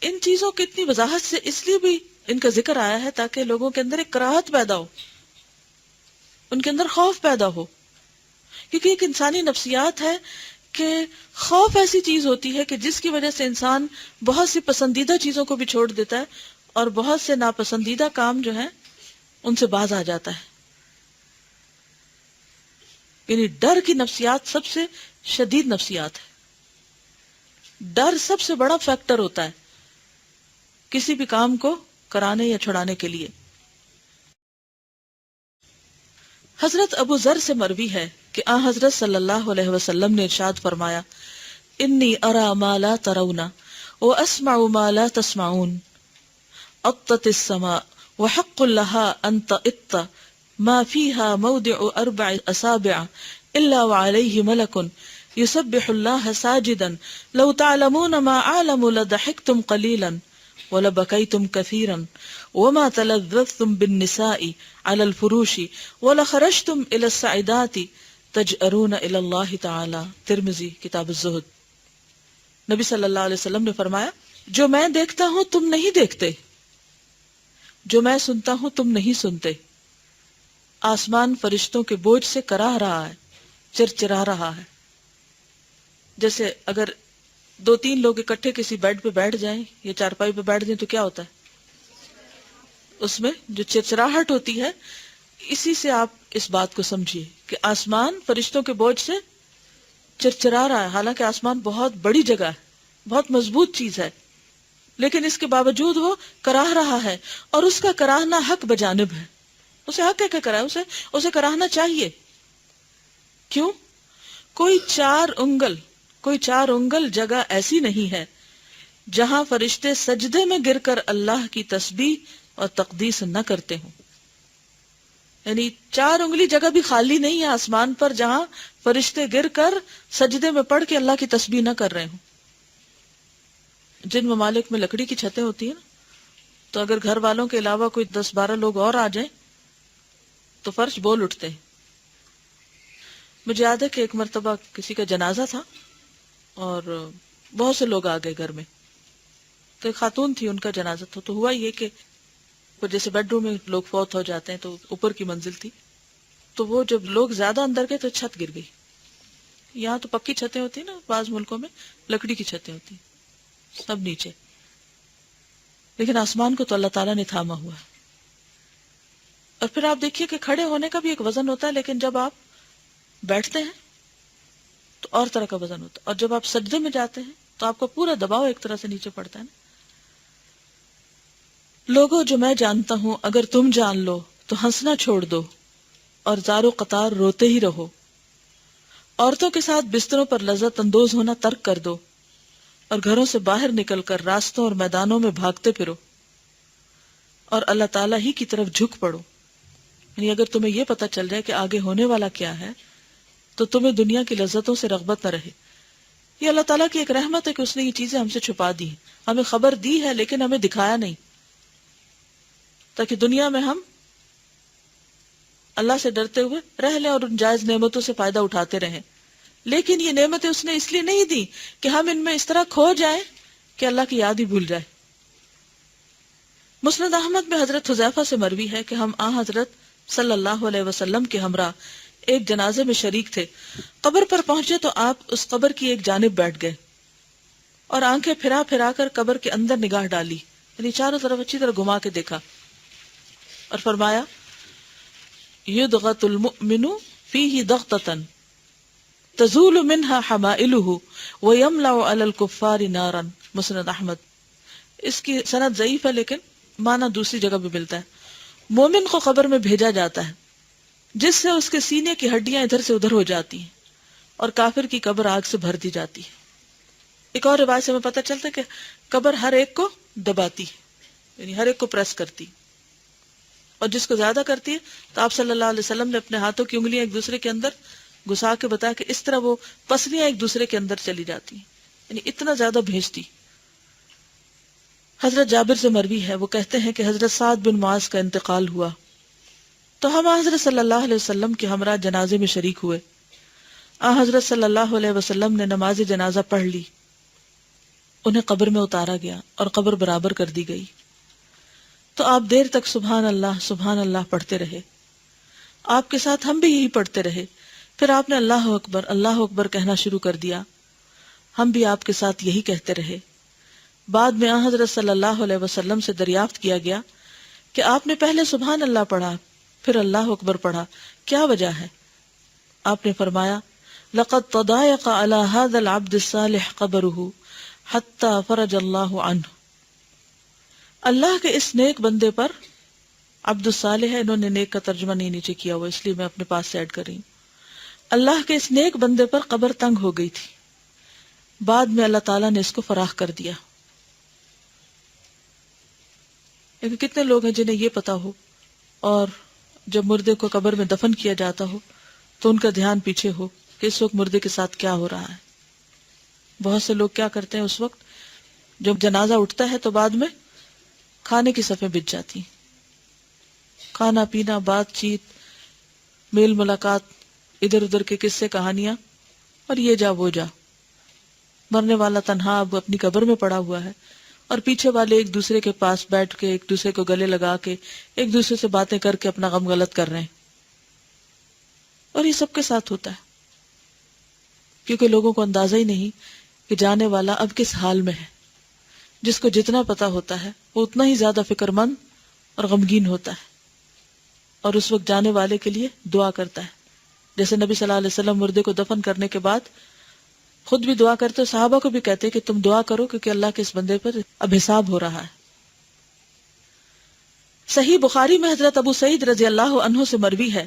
ان چیزوں کی اتنی وضاحت سے اس لیے بھی ان کا ذکر آیا ہے تاکہ لوگوں کے اندر ایک کراہت پیدا ہو، ان کے اندر خوف پیدا ہو. کیونکہ ایک انسانی نفسیات ہے کہ خوف ایسی چیز ہوتی ہے کہ جس کی وجہ سے انسان بہت سی پسندیدہ چیزوں کو بھی چھوڑ دیتا ہے اور بہت سے ناپسندیدہ کام جو ہیں ان سے باز آ جاتا ہے. یعنی ڈر کی نفسیات سب سے شدید نفسیات ہے. ڈر سب سے بڑا فیکٹر ہوتا ہے کسی بھی کام کو کرانے یا چھڑانے کے لیے. حضرت ابو ذر سے مروی ہے کہ حضرت صلی اللہ علیہ وسلم نے ارشاد فرمایا، انی ارا ما لا ترون واسمع ما لا تسمعون، اطت السماء وحق لها ان تئط ما فيها موضع 4 اصابع الا وعليه ملك يسبح الله ساجدا لو تعلمون ما اعلم لضحكتم قليلا ولبكيتم كثيرا وما تلذذتم بالنساء على الفروش ولخرجتم الى السعدات تجأرون الى الله تعالى. ترمذی کتاب الزہد. نبی صلی اللہ علیہ وسلم نے فرمایا، جو میں دیکھتا ہوں تم نہیں دیکھتے، جو میں سنتا ہوں تم نہیں سنتے. آسمان فرشتوں کے بوجھ سے کراہ رہا ہے، چرچرا رہا ہے. جیسے اگر 2-3 لوگ اکٹھے کسی بیڈ پہ بیٹھ جائیں یا چارپائی پہ بیٹھ جائیں تو کیا ہوتا ہے؟ اس میں جو چرچراہٹ ہوتی ہے. اسی سے آپ اس بات کو سمجھیے کہ آسمان فرشتوں کے بوجھ سے چرچرا رہا ہے. حالانکہ آسمان بہت بڑی جگہ ہے، بہت مضبوط چیز ہے، لیکن اس کے باوجود وہ کراہ رہا ہے، اور اس کا کراہنا حق بجانب ہے. اسے حق ہے کہ کرائے، اسے کراہنا چاہیے. کیوں؟ کوئی 4 انگل جگہ ایسی نہیں ہے جہاں فرشتے سجدے میں گر کر اللہ کی تسبیح اور تقدیس نہ کرتے ہوں. یعنی 4 انگلی جگہ بھی خالی نہیں ہے آسمان پر جہاں فرشتے گر کر سجدے میں پڑھ کے اللہ کی تسبیح نہ کر رہے ہوں. جن ممالک میں لکڑی کی چھتیں ہوتی ہیں نا، تو اگر گھر والوں کے علاوہ کوئی 10-12 لوگ اور آ جائیں تو فرش بول اٹھتے ہیں. مجھے یاد ہے کہ ایک مرتبہ کسی کا جنازہ تھا اور بہت سے لوگ آ گئے گھر میں. تو ایک خاتون تھی، ان کا جنازہ تھا. تو ہوا یہ کہ جیسے بیڈ روم میں لوگ فوت ہو جاتے ہیں تو اوپر کی منزل تھی، تو وہ جب لوگ زیادہ اندر گئے تو چھت گر گئی. یہاں تو پکی چھتیں ہوتی ہیں نا، بعض ملکوں میں لکڑی کی چھتیں ہوتی ہیں، سب نیچے. لیکن آسمان کو تو اللہ تعالیٰ نے تھاما ہوا ہے. اور پھر آپ دیکھیے کہ کھڑے ہونے کا بھی ایک وزن ہوتا ہے، لیکن جب آپ بیٹھتے ہیں تو اور طرح کا وزن ہوتا ہے، اور جب آپ سجدے میں جاتے ہیں تو آپ کا پورا دباؤ ایک طرح سے نیچے پڑتا ہے نا. لوگوں، جو میں جانتا ہوں اگر تم جان لو تو ہنسنا چھوڑ دو اور زار و قطار روتے ہی رہو. عورتوں کے ساتھ بستروں پر لذت اندوز ہونا ترک کر دو اور گھروں سے باہر نکل کر راستوں اور میدانوں میں بھاگتے پھرو اور اللہ تعالیٰ ہی کی طرف جھک پڑو. یعنی اگر تمہیں یہ پتہ چل جائے کہ آگے ہونے والا کیا ہے تو تمہیں دنیا کی لذتوں سے رغبت نہ رہے. یہ اللہ تعالیٰ کی ایک رحمت ہے کہ اس نے یہ چیزیں ہم سے چھپا دی ہیں. ہمیں خبر دی ہے لیکن ہمیں دکھایا نہیں، تاکہ دنیا میں ہم اللہ سے ڈرتے ہوئے رہ لیں اور ان جائز نعمتوں سے فائدہ اٹھاتے رہیں. لیکن یہ نعمتیں اس نے اس لیے نہیں دی کہ ہم ان میں اس طرح کھو جائیں کہ اللہ کی یاد ہی بھول جائے. مسند احمد میں حضرت حذیفہ سے مروی ہے کہ ہم حضرت صلی اللہ علیہ وسلم کے ہمراہ ایک جنازے میں شریک تھے. قبر پر پہنچے تو آپ اس قبر کی ایک جانب بیٹھ گئے اور آنکھیں پھرا پھرا کر قبر کے اندر نگاہ ڈالی، یعنی چاروں طرف اچھی طرح گھما کے دیکھا اور فرمایا، یدغت المؤمن فیہ دغتۃ تزول منها حمائلہ ویملأ علی الکفار نارا. مسند احمد. اس کی سند ضعیف ہے لیکن معنی دوسری جگہ بھی ملتا ہے. مومن کو قبر میں بھیجا جاتا ہے جس سے اس کے سینے کی ہڈیاں ادھر سے ادھر ہو جاتی ہیں اور کافر کی قبر آگ سے بھر دی جاتی ہے. ایک اور روایت سے ہمیں پتہ چلتا ہے کہ قبر ہر ایک کو دباتی ہے، یعنی ہر ایک کو پریس کرتی، اور جس کو زیادہ کرتی ہے تو آپ صلی اللہ علیہ وسلم نے اپنے ہاتھوں کی انگلیاں ایک دوسرے کے اندر گھسا کے بتایا کہ اس طرح وہ پسلیاں ایک دوسرے کے اندر چلی جاتی ہیں، یعنی اتنا زیادہ بھیجتی. حضرت جابر سے مروی ہے، وہ کہتے ہیں کہ حضرت سعد بن معاذ کا انتقال ہوا تو ہم حضرت صلی اللہ علیہ وسلم کے ہمراہ جنازے میں شریک ہوئے۔ حضرت صلی اللہ علیہ وسلم نے نماز جنازہ پڑھ لی، انہیں قبر میں اتارا گیا اور قبر برابر کر دی گئی، تو آپ دیر تک سبحان اللہ پڑھتے رہے۔ آپ کے ساتھ ہم بھی یہی پڑھتے رہے، پھر آپ نے اللہ اکبر کہنا شروع کر دیا، ہم بھی آپ کے ساتھ یہی کہتے رہے۔ بعد میں حضرت صلی اللہ علیہ وسلم سے دریافت کیا گیا کہ آپ نے پہلے سبحان اللہ پڑھا پھر اللہ اکبر پڑھا، کیا وجہ ہے؟ آپ نے فرمایا لقد تضايق على هذا العبد الصالح قبره حتى فرج اللہ عنہ۔ اللہ کے اس نیک بندے پر، عبد الصالح ہے، انہوں نے نیک کا ترجمہ نہیں نیچے کیا ہوا اس لیے میں اپنے پاس سے ایڈ کر رہی ہوں۔ اللہ کے اس نیک بندے پر قبر تنگ ہو گئی تھی، بعد میں اللہ تعالیٰ نے اس کو فراخ کر دیا۔ لیکن کتنے لوگ ہیں جنہیں یہ پتا ہو اور جب مردے کو قبر میں دفن کیا جاتا ہو تو ان کا دھیان پیچھے ہو کہ اس وقت مردے کے ساتھ کیا ہو رہا ہے۔ بہت سے لوگ کیا کرتے ہیں، اس وقت جب جنازہ اٹھتا ہے تو بعد میں کھانے کی صفیں بچ جاتی ہیں، کھانا پینا، بات چیت، میل ملاقات، ادھر ادھر کے قصے کہانیاں، اور یہ جا وہ جا۔ مرنے والا تنہا اب اپنی قبر میں پڑا ہوا ہے اور پیچھے والے ایک دوسرے کے پاس بیٹھ کے، ایک دوسرے کو گلے لگا کے، ایک دوسرے سے باتیں کر کے اپنا غم غلط کر رہے ہیں۔ اور یہ سب کے ساتھ ہوتا ہے، کیونکہ لوگوں کو اندازہ ہی نہیں کہ جانے والا اب کس حال میں ہے۔ جس کو جتنا پتا ہوتا ہے وہ اتنا ہی زیادہ فکر مند اور غمگین ہوتا ہے، اور اس وقت جانے والے کے لیے دعا کرتا ہے۔ جیسے نبی صلی اللہ علیہ وسلم مردے کو دفن کرنے کے بعد خود بھی دعا کرتے، صحابہ کو بھی کہتے کہ تم دعا کرو کیونکہ اللہ کے اس بندے پر اب حساب ہو رہا ہے۔ صحیح بخاری میں حضرت ابو سعید رضی اللہ عنہ سے مروی ہے،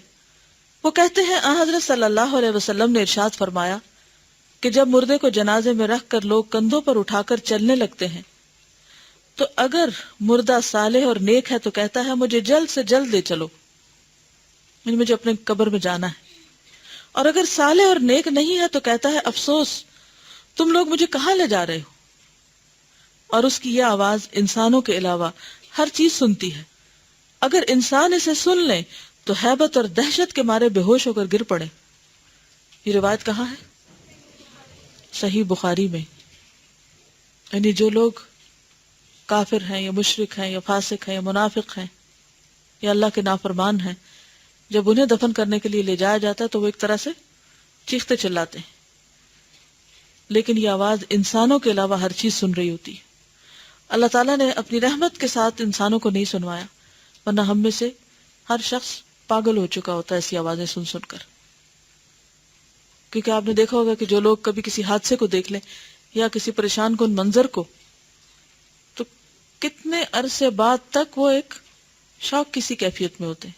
وہ کہتے ہیں حضرت صلی اللہ علیہ وسلم نے ارشاد فرمایا کہ جب مردے کو جنازے میں رکھ کر لوگ کندھوں پر اٹھا کر چلنے لگتے ہیں تو اگر مردہ صالح اور نیک ہے تو کہتا ہے مجھے جلد سے جلد لے چلو، یعنی مجھے اپنے قبر میں جانا ہے، اور اگر صالح اور نیک نہیں ہے تو کہتا ہے افسوس، تم لوگ مجھے کہاں لے جا رہے ہو؟ اور اس کی یہ آواز انسانوں کے علاوہ ہر چیز سنتی ہے، اگر انسان اسے سن لیں تو ہیبت اور دہشت کے مارے بے ہوش ہو کر گر پڑے۔ یہ روایت کہاں ہے؟ صحیح بخاری میں۔ یعنی جو لوگ کافر ہیں یا مشرک ہیں یا فاسق ہیں یا منافق ہیں یا اللہ کے نافرمان ہیں، جب انہیں دفن کرنے کے لیے لے جایا جاتا ہے تو وہ ایک طرح سے چیختے چلاتے ہیں، لیکن یہ آواز انسانوں کے علاوہ ہر چیز سن رہی ہوتی ہے۔ اللہ تعالیٰ نے اپنی رحمت کے ساتھ انسانوں کو نہیں سنوایا، ورنہ ہم میں سے ہر شخص پاگل ہو چکا ہوتا ہے ایسی آوازیں سن سن کر۔ کیونکہ آپ نے دیکھا ہوگا کہ جو لوگ کبھی کسی حادثے کو دیکھ لیں یا کسی پریشان کن منظر کو، تو کتنے عرصے بعد تک وہ ایک شوق کی سی کیفیت میں ہوتے ہیں،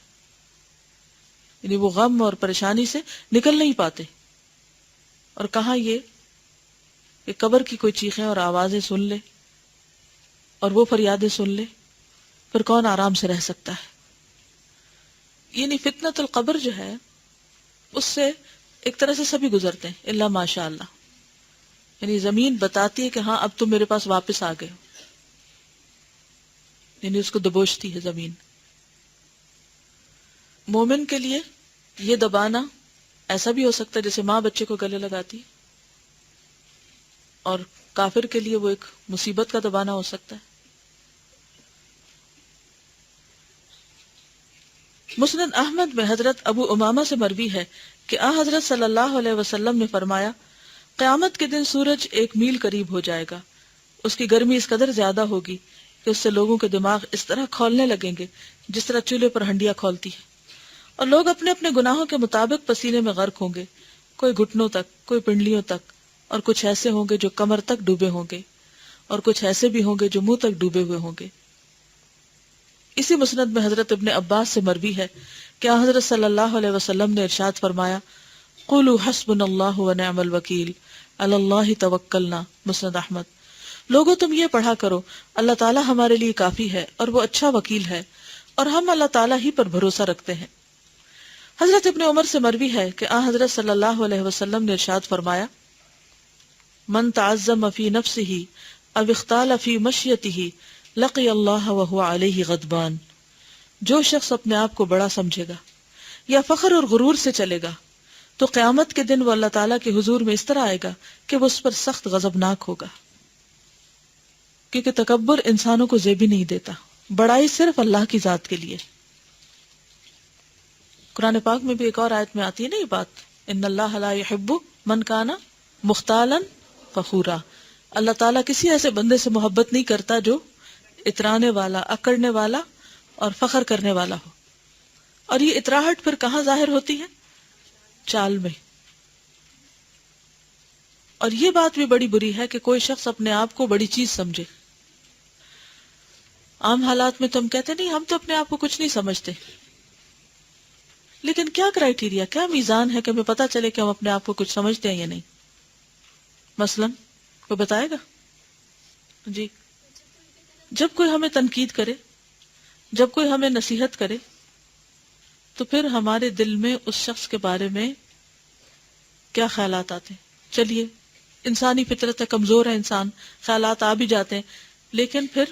یعنی وہ غم اور پریشانی سے نکل نہیں پاتے۔ اور کہاں یہ کہ قبر کی کوئی چیخیں اور آوازیں سن لے اور وہ فریادیں سن لے، پھر کون آرام سے رہ سکتا ہے؟ یعنی فتنۃ القبر جو ہے اس سے ایک طرح سے سبھی گزرتے ہیں الا ماشاء اللہ، یعنی زمین بتاتی ہے کہ ہاں اب تم میرے پاس واپس آ گئے ہو، یعنی اس کو دبوچتی ہے زمین۔ مومن کے لیے یہ دبانا ایسا بھی ہو سکتا ہے جیسے ماں بچے کو گلے لگاتی، اور کافر کے لیے وہ ایک مصیبت کا دبانا ہو سکتا ہے۔ مسند احمد میں حضرت ابو امامہ سے مروی ہے کہ حضرت صلی اللہ علیہ وسلم نے فرمایا قیامت کے دن سورج 1 میل قریب ہو جائے گا، اس کی گرمی اس قدر زیادہ ہوگی کہ اس سے لوگوں کے دماغ اس طرح کھولنے لگیں گے جس طرح چولہے پر ہنڈیاں کھولتی ہے، اور لوگ اپنے اپنے گناہوں کے مطابق پسینے میں غرق ہوں گے، کوئی گھٹنوں تک، کوئی پنڈلیوں تک، اور کچھ ایسے ہوں گے جو کمر تک ڈوبے ہوں گے، اور کچھ ایسے بھی ہوں گے جو منہ تک ڈوبے ہوئے ہوں گے۔ اسی مسند میں حضرت ابن عباس سے مروی ہے کہ حضرت صلی اللہ علیہ وسلم نے ارشاد فرمایا قولوا حسبنا اللہ ونعم الوکیل علی اللہ توکلنا، مسند احمد، لوگوں تم یہ پڑھا کرو اللہ تعالیٰ ہمارے لیے کافی ہے اور وہ اچھا وکیل ہے، اور ہم اللہ تعالیٰ ہی پر بھروسہ رکھتے ہیں۔ حضرت ابن عمر سے مروی ہے کہ حضرت صلی اللہ علیہ وسلم نے ارشاد فرمایا من تعظم فی نفسہ او اختال فی مشیتہ لقی اللہ وہو علیہ غضبان، جو شخص اپنے آپ کو بڑا سمجھے گا یا فخر اور غرور سے چلے گا تو قیامت کے دن وہ اللہ تعالیٰ کے حضور میں اس طرح آئے گا کہ وہ اس پر سخت غضبناک ہوگا، کیونکہ تکبر انسانوں کو زیبی نہیں دیتا، بڑائی صرف اللہ کی ذات کے لیے۔ قرآن پاک میں بھی ایک اور آیت میں آتی ہے نا یہ بات، ان اللہ لا يحب من کان مختالا فخورا، اللہ تعالیٰ کسی ایسے بندے سے محبت نہیں کرتا جو اترانے والا، اکڑنے والا اور فخر کرنے والا ہو۔ اور یہ اتراہٹ پھر کہاں ظاہر ہوتی ہے؟ چال میں۔ اور یہ بات بھی بڑی بری ہے کہ کوئی شخص اپنے آپ کو بڑی چیز سمجھے۔ عام حالات میں تو ہم کہتے نہیں ہم تو اپنے آپ کو کچھ نہیں سمجھتے، لیکن کیا کرائیٹیریا، کیا میزان ہے کہ ہمیں پتہ چلے کہ ہم اپنے آپ کو کچھ سمجھتے ہیں یا نہیں؟ مثلاً کوئی بتائے گا؟ جی، جب کوئی ہمیں تنقید کرے، جب کوئی ہمیں نصیحت کرے تو پھر ہمارے دل میں اس شخص کے بارے میں کیا خیالات آتے ہیں؟ چلیے، انسانی فطرت ہے، کمزور ہے انسان، خیالات آ بھی جاتے ہیں، لیکن پھر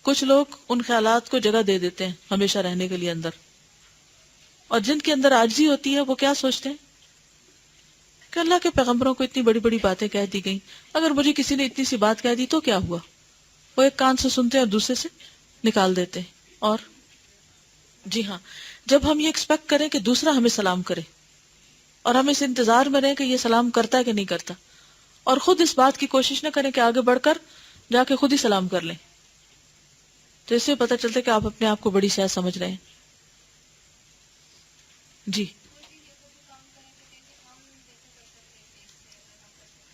کچھ لوگ ان خیالات کو جگہ دے دیتے ہیں ہمیشہ رہنے کے لیے اندر، اور جن کے اندر عاجزی ہوتی ہے وہ کیا سوچتے ہیں کہ اللہ کے پیغمبروں کو اتنی بڑی بڑی باتیں کہہ دی گئیں، اگر مجھے کسی نے اتنی سی بات کہہ دی تو کیا ہوا؟ وہ ایک کان سے سنتے ہیں اور دوسرے سے نکال دیتے ہیں۔ اور جی ہاں، جب ہم یہ ایکسپیکٹ کریں کہ دوسرا ہمیں سلام کرے اور ہم اس انتظار میں رہیں کہ یہ سلام کرتا ہے کہ نہیں کرتا، اور خود اس بات کی کوشش نہ کریں کہ آگے بڑھ کر جا کے خود ہی سلام کر لیں، تو اس سے پتہ چلتا ہے کہ آپ اپنے آپ کو بڑی شے سمجھ رہے ہیں۔ جی،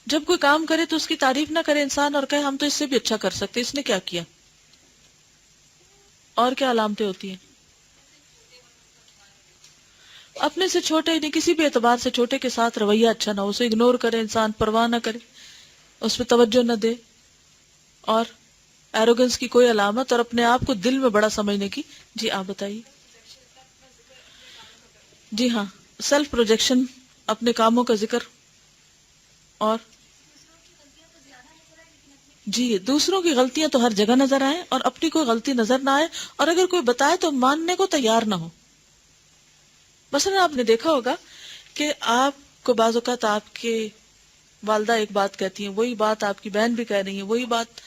جب کوئی کام کرے تو اس کی تعریف نہ کرے انسان اور کہے ہم تو اس سے بھی اچھا کر سکتے، اس نے کیا کیا؟ اور کیا علامتیں ہوتی ہیں؟ اپنے سے چھوٹے، نہیں کسی بھی اعتبار سے چھوٹے کے ساتھ رویہ اچھا نہ ہو، اسے اگنور کرے انسان، پرواہ نہ کرے، اس پہ توجہ نہ دے، اور ایروگنس کی کوئی علامت، اور اپنے آپ کو دل میں بڑا سمجھنے کی۔ جی آپ بتائیے۔ جی ہاں، سیلف پروجیکشن، اپنے کاموں کا ذکر، اور جی دوسروں کی غلطیاں تو ہر جگہ نظر آئیں اور اپنی کوئی غلطی نظر نہ آئے، اور اگر کوئی بتائے تو ماننے کو تیار نہ ہو۔ مثلا آپ نے دیکھا ہوگا کہ آپ کو بعض اوقات آپ کے والدہ ایک بات کہتی ہیں، وہی بات آپ کی بہن بھی کہہ رہی ہے، وہی بات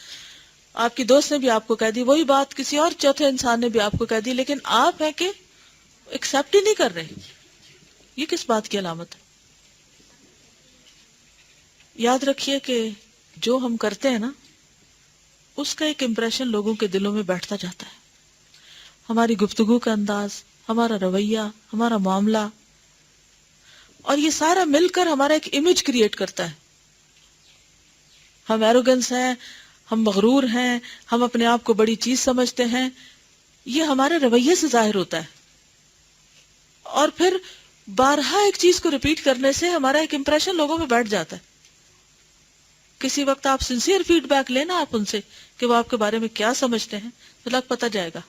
آپ کی دوست نے بھی آپ کو کہہ دی، وہی بات کسی اور چوتھے انسان نے بھی آپ کو کہہ دی، لیکن آپ ہے کہ ایکسپٹ ہی نہیں کر رہے۔ یہ کس بات کی علامت ہے؟ یاد رکھیے کہ جو ہم کرتے ہیں نا اس کا ایک امپریشن لوگوں کے دلوں میں بیٹھتا جاتا ہے۔ ہماری گفتگو کا انداز، ہمارا رویہ، ہمارا معاملہ، اور یہ سارا مل کر ہمارا ایک امیج کریٹ کرتا ہے۔ ہم ایروگنس ہیں، ہم مغرور ہیں، ہم اپنے آپ کو بڑی چیز سمجھتے ہیں، یہ ہمارے رویے سے ظاہر ہوتا ہے، اور پھر بارہا ایک چیز کو ریپیٹ کرنے سے ہمارا ایک امپریشن لوگوں میں بیٹھ جاتا ہے۔ کسی وقت آپ سنسیئر فیڈ بیک لینا آپ ان سے کہ وہ آپ کے بارے میں کیا سمجھتے ہیں تو لگ پتہ جائے گا،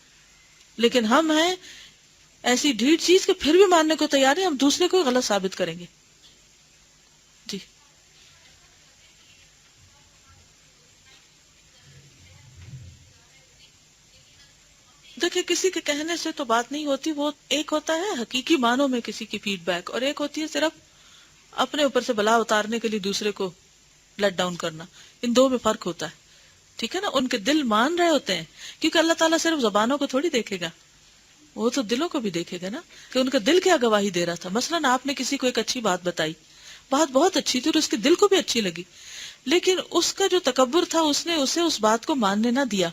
لیکن ہم ہیں ایسی ڈھیٹ چیز کہ پھر بھی ماننے کو تیار ہیں، ہم دوسرے کو غلط ثابت کریں گے۔ جی دیکھیں، کسی کے کہنے سے تو بات نہیں ہوتی، وہ ایک ہوتا ہے حقیقی معنوں میں کسی کی فیڈ بیک، اور ایک ہوتی ہے صرف اپنے اوپر سے بلا اتارنے کے لیے دوسرے کو لیٹ ڈاؤن کرنا۔ ان دو میں فرق ہوتا ہے، ٹھیک ہے نا؟ ان کے دل مان رہے ہوتے ہیں، کیونکہ اللہ تعالیٰ صرف زبانوں کو تھوڑی دیکھے گا، وہ تو دلوں کو بھی دیکھے گا نا، کہ ان کا دل کیا گواہی دے رہا تھا۔ مثلاً آپ نے کسی کو ایک اچھی بات بتائی، بات بہت اچھی تھی اور اس کے دل کو بھی اچھی لگی، لیکن اس کا جو تکبر تھا اس نے اسے اس بات کو ماننے نہ دیا،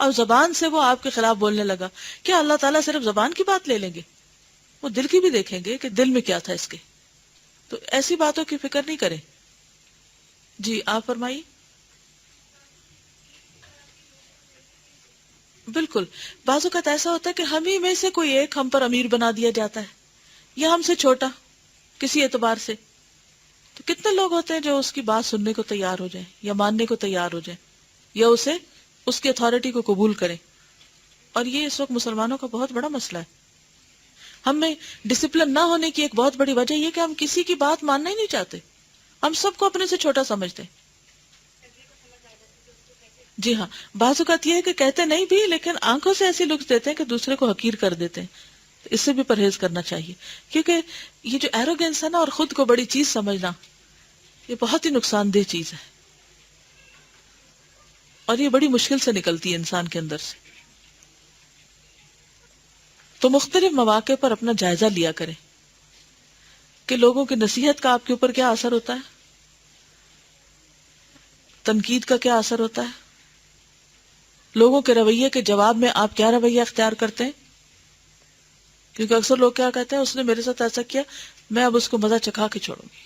اور زبان سے وہ آپ کے خلاف بولنے لگا۔ کیا اللہ تعالیٰ صرف زبان کی بات لے لیں گے؟ وہ دل کی بھی دیکھیں گے کہ دل میں کیا تھا اس کے۔ تو ایسی باتوں کی فکر نہیں کریں۔ جی آپ فرمائیے۔ بالکل، بعض اوقات ایسا ہوتا ہے کہ ہم ہی میں سے کوئی ایک ہم پر امیر بنا دیا جاتا ہے، یا ہم سے چھوٹا کسی اعتبار سے، تو کتنے لوگ ہوتے ہیں جو اس کی بات سننے کو تیار ہو جائیں یا ماننے کو تیار ہو جائیں یا اسے اس کی اتھارٹی کو قبول کریں۔ اور یہ اس وقت مسلمانوں کا بہت بڑا مسئلہ ہے۔ ہم میں ڈسپلن نہ ہونے کی ایک بہت بڑی وجہ یہ کہ ہم کسی کی بات ماننا ہی نہیں چاہتے، ہم سب کو اپنے سے چھوٹا سمجھتے ہیں۔ جی ہاں، بعض اوقات یہ ہے کہ کہتے نہیں بھی لیکن آنکھوں سے ایسی لکس دیتے ہیں کہ دوسرے کو حقیر کر دیتے ہیں. اس سے بھی پرہیز کرنا چاہیے، کیونکہ یہ جو ایروگینس ہے نا اور خود کو بڑی چیز سمجھنا، یہ بہت ہی نقصان دہ چیز ہے، اور یہ بڑی مشکل سے نکلتی ہے انسان کے اندر سے. تو مختلف مواقع پر اپنا جائزہ لیا کریں کہ لوگوں کی نصیحت کا آپ کے اوپر کیا اثر ہوتا ہے، تنقید کا کیا اثر ہوتا ہے، لوگوں کے رویے کے جواب میں آپ کیا رویہ اختیار کرتے ہیں. کیونکہ اکثر لوگ کیا کہتے ہیں، اس نے میرے ساتھ ایسا کیا، میں اب اس کو مزہ چکھا کے چھوڑوں گی.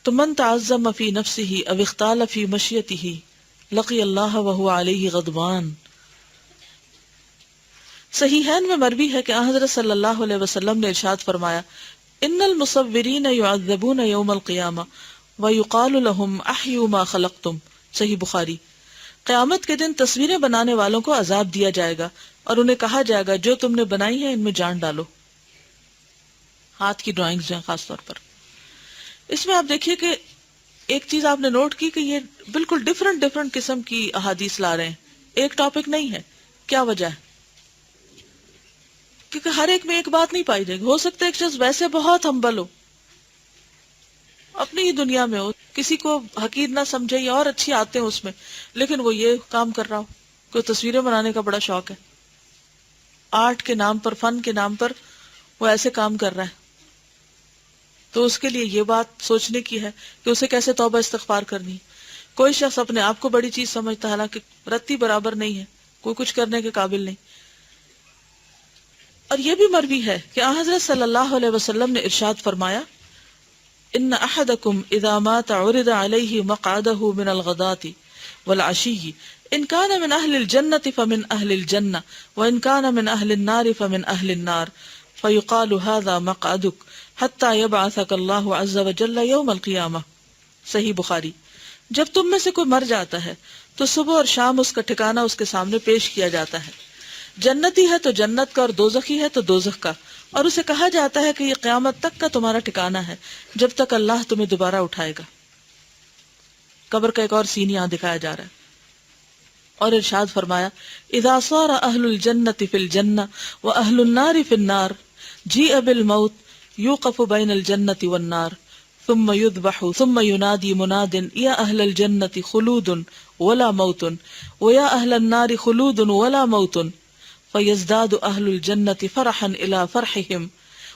تو من تعظم فی نفسہ او اختال فی مشیتہ لقی اللہ وہو علیہ غضبان. صحیحین میں مروی ہے کہ حضرت صلی اللہ علیہ وسلم نے ارشاد فرمایا، ان المصورین یعذبون یوم القیامہ ویقال لهم احیوا ما خلقتم. صحیح بخاری. قیامت کے دن تصویریں بنانے والوں کو عذاب دیا جائے گا اور انہیں کہا جائے گا جو تم نے بنائی ہیں ان میں جان ڈالو. ہاتھ کی ڈرائنگز ہیں خاص طور پر. اس میں آپ دیکھیے کہ ایک چیز آپ نے نوٹ کی کہ یہ بالکل ڈیفرنٹ قسم کی احادیث لا رہے ہیں، ایک ٹاپک نہیں ہے. کیا وجہ ہے؟ کیونکہ ہر ایک میں ایک بات نہیں پائی جائے گی. ہو سکتا ہے ایک شخص ویسے بہت ہمبل ہو، اپنی ہی دنیا میں ہو، کسی کو حقیر نہ سمجھے یا اور اچھی آتے ہیں اس میں، لیکن وہ یہ کام کر رہا ہو. کوئی تصویریں بنانے کا بڑا شوق ہے، آرٹ کے نام پر، فن کے نام پر وہ ایسے کام کر رہا ہے. تو اس کے لیے یہ بات سوچنے کی ہے کہ اسے کیسے توبہ استغفار کرنی ہے. کوئی شخص اپنے آپ کو بڑی چیز سمجھتا ہے، حالانکہ رتی برابر نہیں ہے، کوئی کچھ کرنے کے قابل نہیں. اور یہ بھی مروی ہے کہ حضرت صلی اللہ علیہ وسلم نے ارشاد فرمایا، ان احدکم اذا مات عرض علیہ مقعدہ من الغداۃ والعشی ان کان من اہل الجنۃ فمن اہل الجنہ وان کان من اہل النار فمن اہل النار فیقال ھذا مقعدک حتی یبعثک اللہ عز وجل یوم القیامہ. صحیح بخاری. جب تم میں سے کوئی مر جاتا ہے تو صبح اور شام اس کا ٹھکانہ اس کے سامنے پیش کیا جاتا ہے، جنتی ہے تو جنت کا اور دوزخی ہے تو دوزخ کا، اور اسے کہا جاتا ہے کہ یہ قیامت تک کا تمہارا ٹھکانہ ہے جب تک اللہ تمہیں دوبارہ اٹھائے گا. قبر کا ایک اور سین یہاں دکھایا جا رہا ہے. اور ارشاد فرمایا، اذا صار اہل الجنۃ فی الجنہ واہل النار فی النار جیء بالموت یوقف بین الجنۃ والنار ثم یذبح ثم ینادی مناد یا اہل الجنۃ خلود ولا موت ویا اہل النار خلود ولا موت فیزداد اہل الجنۃ فرحا الی فرحہم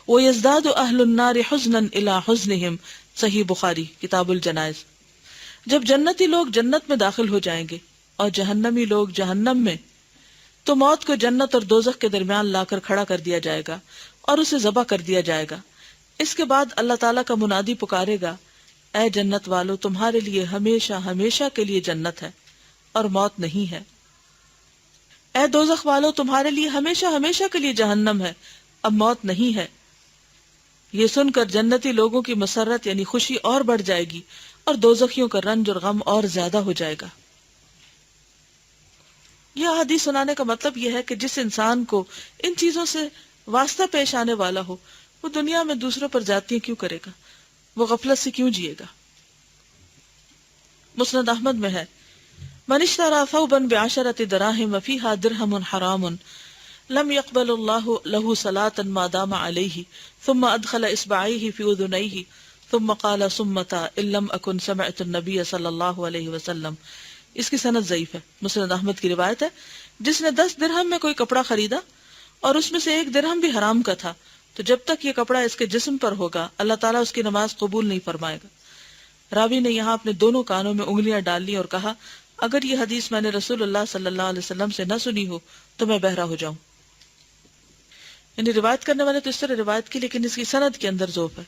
ویزداد اہل النار حزنا الی حزنہم. صحیح بخاری کتاب الجنائز. جب جنتی لوگ جنت میں داخل ہو جائیں گے اور جہنمی لوگ جہنم میں، تو موت کو جنت اور دوزخ کے درمیان لا کر کھڑا کر دیا جائے گا اور اسے ذبح کر دیا جائے گا. اس کے بعد اللہ تعالیٰ کا منادی پکارے گا، اے جنت والو تمہارے لیے ہمیشہ ہمیشہ کے لیے جنت ہے اور موت نہیں ہے. اے دوزخ والو تمہارے لیے ہمیشہ ہمیشہ کے لیے جہنم ہے، اب موت نہیں ہے. یہ سن کر جنتی لوگوں کی مسرت یعنی خوشی اور بڑھ جائے گی اور دوزخیوں کا رنج اور غم اور زیادہ ہو جائے گا. یہ حدیث سنانے کا مطلب یہ ہے کہ جس انسان کو ان چیزوں سے واسطہ پیش آنے والا ہو، وہ دنیا میں دوسروں پر زیادتیاں کیوں کرے گا، وہ غفلت سے کیوں جیے گا. مسند احمد میں ہے، من اشترى ثوبا بعشرة دراهم وفيها درهم حرام لم يقبل الله له صلاة ما دام عليه ثم ادخل اصبعيه في اذنيه ثم قال صمتا ان لم اكن سمعت النبي صلی اللہ علیہ وسلم. اس کی سند ضعیف ہے. مسند احمد کی روایت ہے، جس نے 10 درہم میں کوئی کپڑا خریدا اور اس میں سے 1 درہم بھی حرام کا تھا، تو جب تک یہ کپڑا اس کے جسم پر ہوگا اللہ تعالیٰ اس کی نماز قبول نہیں فرمائے گا. راوی نے یہاں اپنے دونوں کانوں میں انگلیاں ڈال لی اور کہا، اگر یہ حدیث میں نے رسول اللہ صلی اللہ علیہ وسلم سے نہ سنی ہو تو میں بہرا ہو جاؤں. یعنی روایت کرنے والے تو اس طرح روایت کی، لیکن اس کی سند کے اندر ذوف ہے.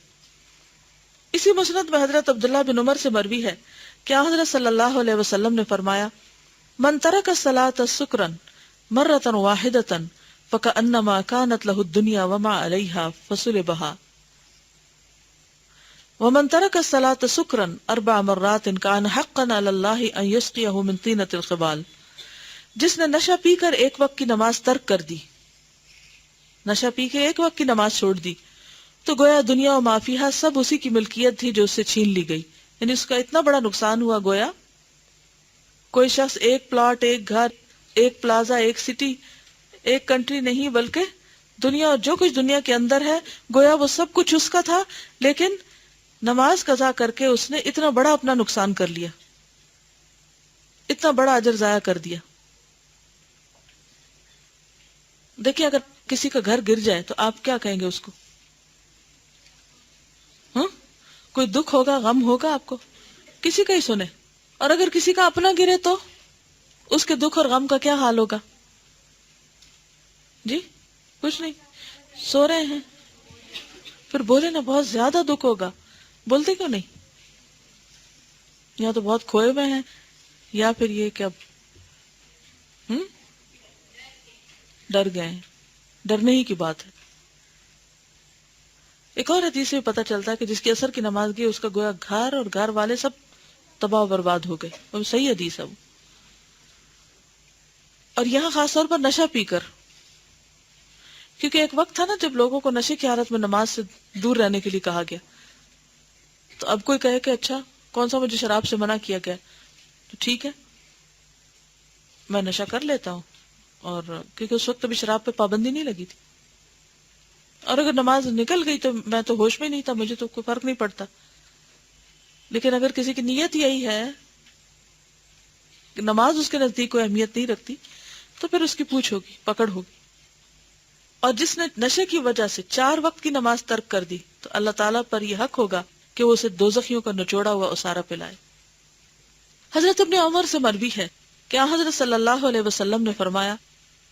اسی مسند میں حضرت عبداللہ بن عمر سے مروی ہے کہ حضرت صلی اللہ علیہ وسلم نے فرمایا، من ترک الصلاۃ سکرا مرۃ واحدۃ فکأنما کانت لہ الدنیا وما علیہا فصلبہا ومن ترک الصلاۃ سکرا 4 مرات کان حقا علی اللہ ان یسقیہ من طینۃ القبال. جس نے نشہ پی کر ایک وقت کی نماز ترک کر دی، نشہ پی کے ایک وقت کی نماز چھوڑ دی، تو گویا دنیا و ما فیہا سب اسی کی ملکیت تھی جو اس سے چھین لی گئی، یعنی اس کا اتنا بڑا نقصان ہوا، گویا کوئی شخص ایک پلاٹ، ایک گھر، ایک پلازا، ایک سٹی، ایک کنٹری نہیں، بلکہ دنیا اور جو کچھ دنیا کے اندر ہے، گویا وہ سب کچھ اس کا تھا، لیکن نماز قضا کر کے اس نے اتنا بڑا اپنا نقصان کر لیا، اتنا بڑا اجر ضائع کر دیا۔ دیکھیں اگر کسی کا گھر گر جائے تو آپ کیا کہیں گے اس کو؟ ہاں، کوئی دکھ ہوگا، غم ہوگا آپ کو؟ کسی کا ہی سنے۔ اور اگر کسی کا اپنا گرے تو اس کے دکھ اور غم کا کیا حال ہوگا؟ جی کچھ نہیں، سو رہے ہیں، پھر بولے نا بہت زیادہ دکھ ہوگا، بولتے کیوں نہیں؟ یا تو بہت کھوئے ہوئے ہیں، یا پھر یہ کہ اب ڈر گئے ہیں۔ ڈرنے ہی کی بات ہے۔ ایک اور حدیث سے پتہ چلتا ہے کہ جس کی عصر کی نماز گئی اس کا گویا گھر اور گھر والے سب تباہ و برباد ہو گئے، اور صحیح حدیث ہے وہ۔ اور یہاں خاص طور پر نشہ پی کر، کیونکہ ایک وقت تھا نا جب لوگوں کو نشے کی حالت میں نماز سے دور رہنے کے لیے کہا گیا، تو اب کوئی کہے کہ اچھا کون سا مجھے شراب سے منع کیا گیا، تو ٹھیک ہے میں نشہ کر لیتا ہوں، اور کیونکہ اس وقت ابھی شراب پہ پابندی نہیں لگی تھی، اور اگر نماز نکل گئی تو میں تو ہوش میں نہیں تھا، مجھے تو کوئی فرق نہیں پڑتا۔ لیکن اگر کسی کی نیت یہی ہے کہ نماز اس کے نزدیک کوئی اہمیت نہیں رکھتی، تو پھر اس کی پوچھ ہوگی، پکڑ ہوگی۔ اور جس نے نشے کی وجہ سے 4 وقت کی نماز ترک کر دی تو اللہ تعالیٰ پر یہ حق ہوگا کہ وہ اسے دوزخیوں کا نچوڑا ہوا اسارہ پلائے۔ حضرت ابن عمر سے مروی ہے کہ حضرت صلی اللہ علیہ وسلم نے فرمایا،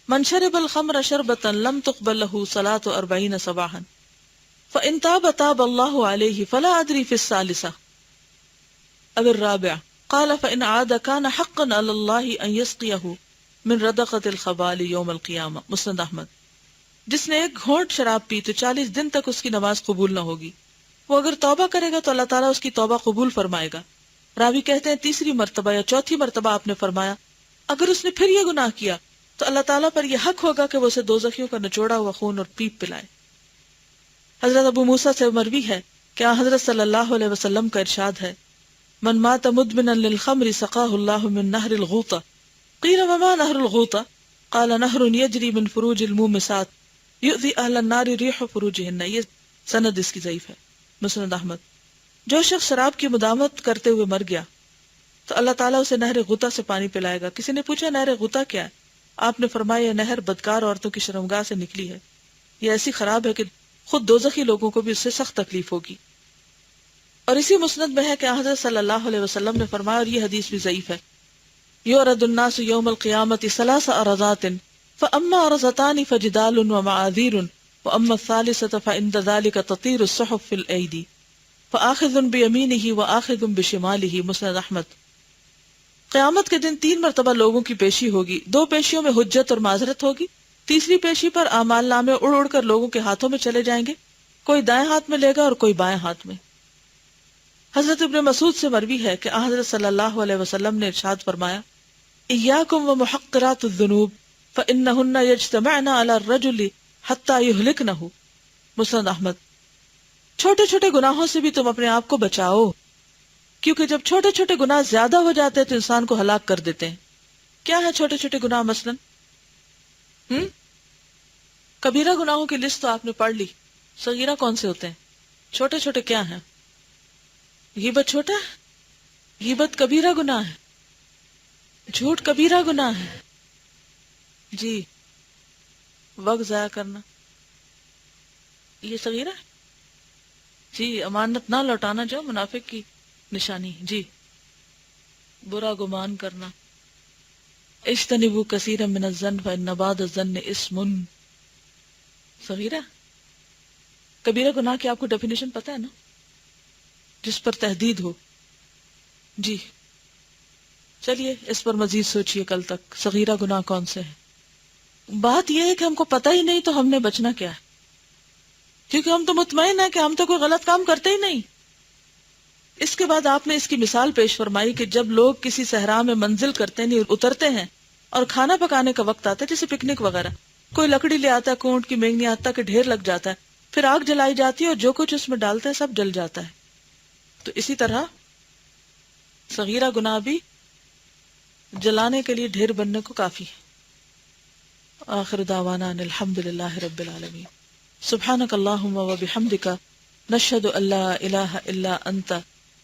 من شرب الخمر شربة لم تقبل له صلاة 40 صباحا فإن تاب تاب الله عليه فلا أدري في الثالثة أو الرابعة قال فإن عاد كان حقا على الله أن يسقيه من ردقة الخبال يوم القيامة۔ مسند احمد۔ جس نے ایک گھونٹ شراب پی تو 40 دن تک اس کی نماز قبول نہ ہوگی، وہ اگر توبہ کرے گا تو اللہ تعالیٰ اس کی توبہ قبول فرمائے گا۔ راوی کہتے ہیں تیسری مرتبہ یا چوتھی مرتبہ آپ نے فرمایا اگر اس نے پھر یہ گناہ کیا تو اللہ تعالیٰ پر یہ حق ہوگا کہ وہ اسے دوزخیوں کا نچوڑا ہوا خون اور پیپ پلائے۔ حضرت ابو موسیٰ سے مروی ہے کہ حضرت صلی اللہ علیہ وسلم کا ارشاد ہے، من مات مدمنا للخمر سقاہ اللہ من نہر الغوطہ قیل وما نہر الغوطہ قال نہر یجری من فروج المومسات یؤذی اہل النار ریح فروجہن۔ یہ سند اس کی ضعیف ہے۔ مسند احمد۔ جو شخص شراب کی مداومت کرتے ہوئے مر گیا تو اللہ تعالیٰ اسے نہر غوطہ سے پانی پلائے گا۔ کسی نے پوچھا نہر غوطہ کیا ہے؟ آپ نے فرمایا یہ نہر بدکار عورتوں کی شرمگاہ سے نکلی ہے، یہ ایسی خراب ہے کہ خود دوزخی لوگوں کو بھی اس سے سخت تکلیف ہوگی۔ اور اسی مسند میں ہے کہ حضرت صلی اللہ علیہ وسلم نے فرمایا، اور یہ حدیث بھی ضعیف ہے، یعرض الناس یوم القیامۃ 3 عرضات فاما عرضتان فجدال ومعاذیر واما الثالثة فعند ذلك تطیر الصحف في الايدی فآخذ بیمینہ وآخذ بشمالہ۔ مسند احمد۔ قیامت کے دن 3 مرتبہ لوگوں کی پیشی ہوگی، 2 پیشیوں میں حجت اور معذرت ہوگی، تیسری پیشی پر اعمال نامے اڑ اڑ کر لوگوں کے ہاتھوں میں چلے جائیں گے، کوئی دائیں ہاتھ میں لے گا اور کوئی بائیں ہاتھ میں۔ حضرت ابن مسعود سے مروی ہے کہ حضرت صلی اللہ علیہ وسلم نے ارشاد فرمایا، ایاکم ومحقرات الذنوب فإنہن یجتمعن علی الرجل حتی یہلکنہ۔ مسند احمد۔ چھوٹے چھوٹے گناہوں سے بھی تم اپنے آپ کو بچاؤ، کیونکہ جب چھوٹے چھوٹے گناہ زیادہ ہو جاتے ہیں تو انسان کو ہلاک کر دیتے ہیں۔ کیا ہے چھوٹے چھوٹے گناہ؟ مثلا کبیرہ گناہوں کی لسٹ تو آپ نے پڑھ لی، صغیرہ کون سے ہوتے ہیں؟ چھوٹے چھوٹے کیا ہیں؟ غیبت چھوٹا ہے، غیبت کبیرہ گناہ ہے، جھوٹ کبیرہ گناہ ہے، جی وقت ضائع کرنا یہ صغیرہ ہے، جی امانت نہ لوٹانا جو منافق کی نشانی، جی برا گمان کرنا، اجتنبوا کثیرا من الظن فإن بعض الظن اسم، صغیرہ۔ کبیرہ گناہ کی آپ کو ڈیفینیشن پتہ ہے نا؟ جس پر تحدید ہو، جی چلیے اس پر مزید سوچئے کل تک، صغیرہ گناہ کون سے ہیں۔ بات یہ ہے کہ ہم کو پتہ ہی نہیں تو ہم نے بچنا کیا ہے، کیونکہ ہم تو مطمئن ہیں کہ ہم تو کوئی غلط کام کرتے ہی نہیں۔ اس کے بعد آپ نے اس کی مثال پیش فرمائی کہ جب لوگ کسی صحرا میں منزل کرتے ہیں، اترتے ہیں اور کھانا پکانے کا وقت آتا ہے، جیسے پکنک وغیرہ، کوئی لکڑی لے آتا ہے، کونٹ کی مینگنی آتا کہ ڈھیر لگ جاتا ہے، پھر آگ جلائی جاتی ہے اور جو کچھ اس میں ڈالتا ہے سب جل جاتا ہے۔ تو اسی طرح صغیرہ گناہ بھی جلانے کے لیے ڈھیر بننے کو کافی ہے. آخر دعوانا ان الحمد للہ رب العالمین. سبحانک اللہم و بحمدک نشہد ان لا الہ الا انت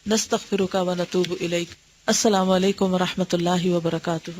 نستغفرک و نتوب الیک. السلام علیکم و رحمۃ اللہ وبرکاتہ.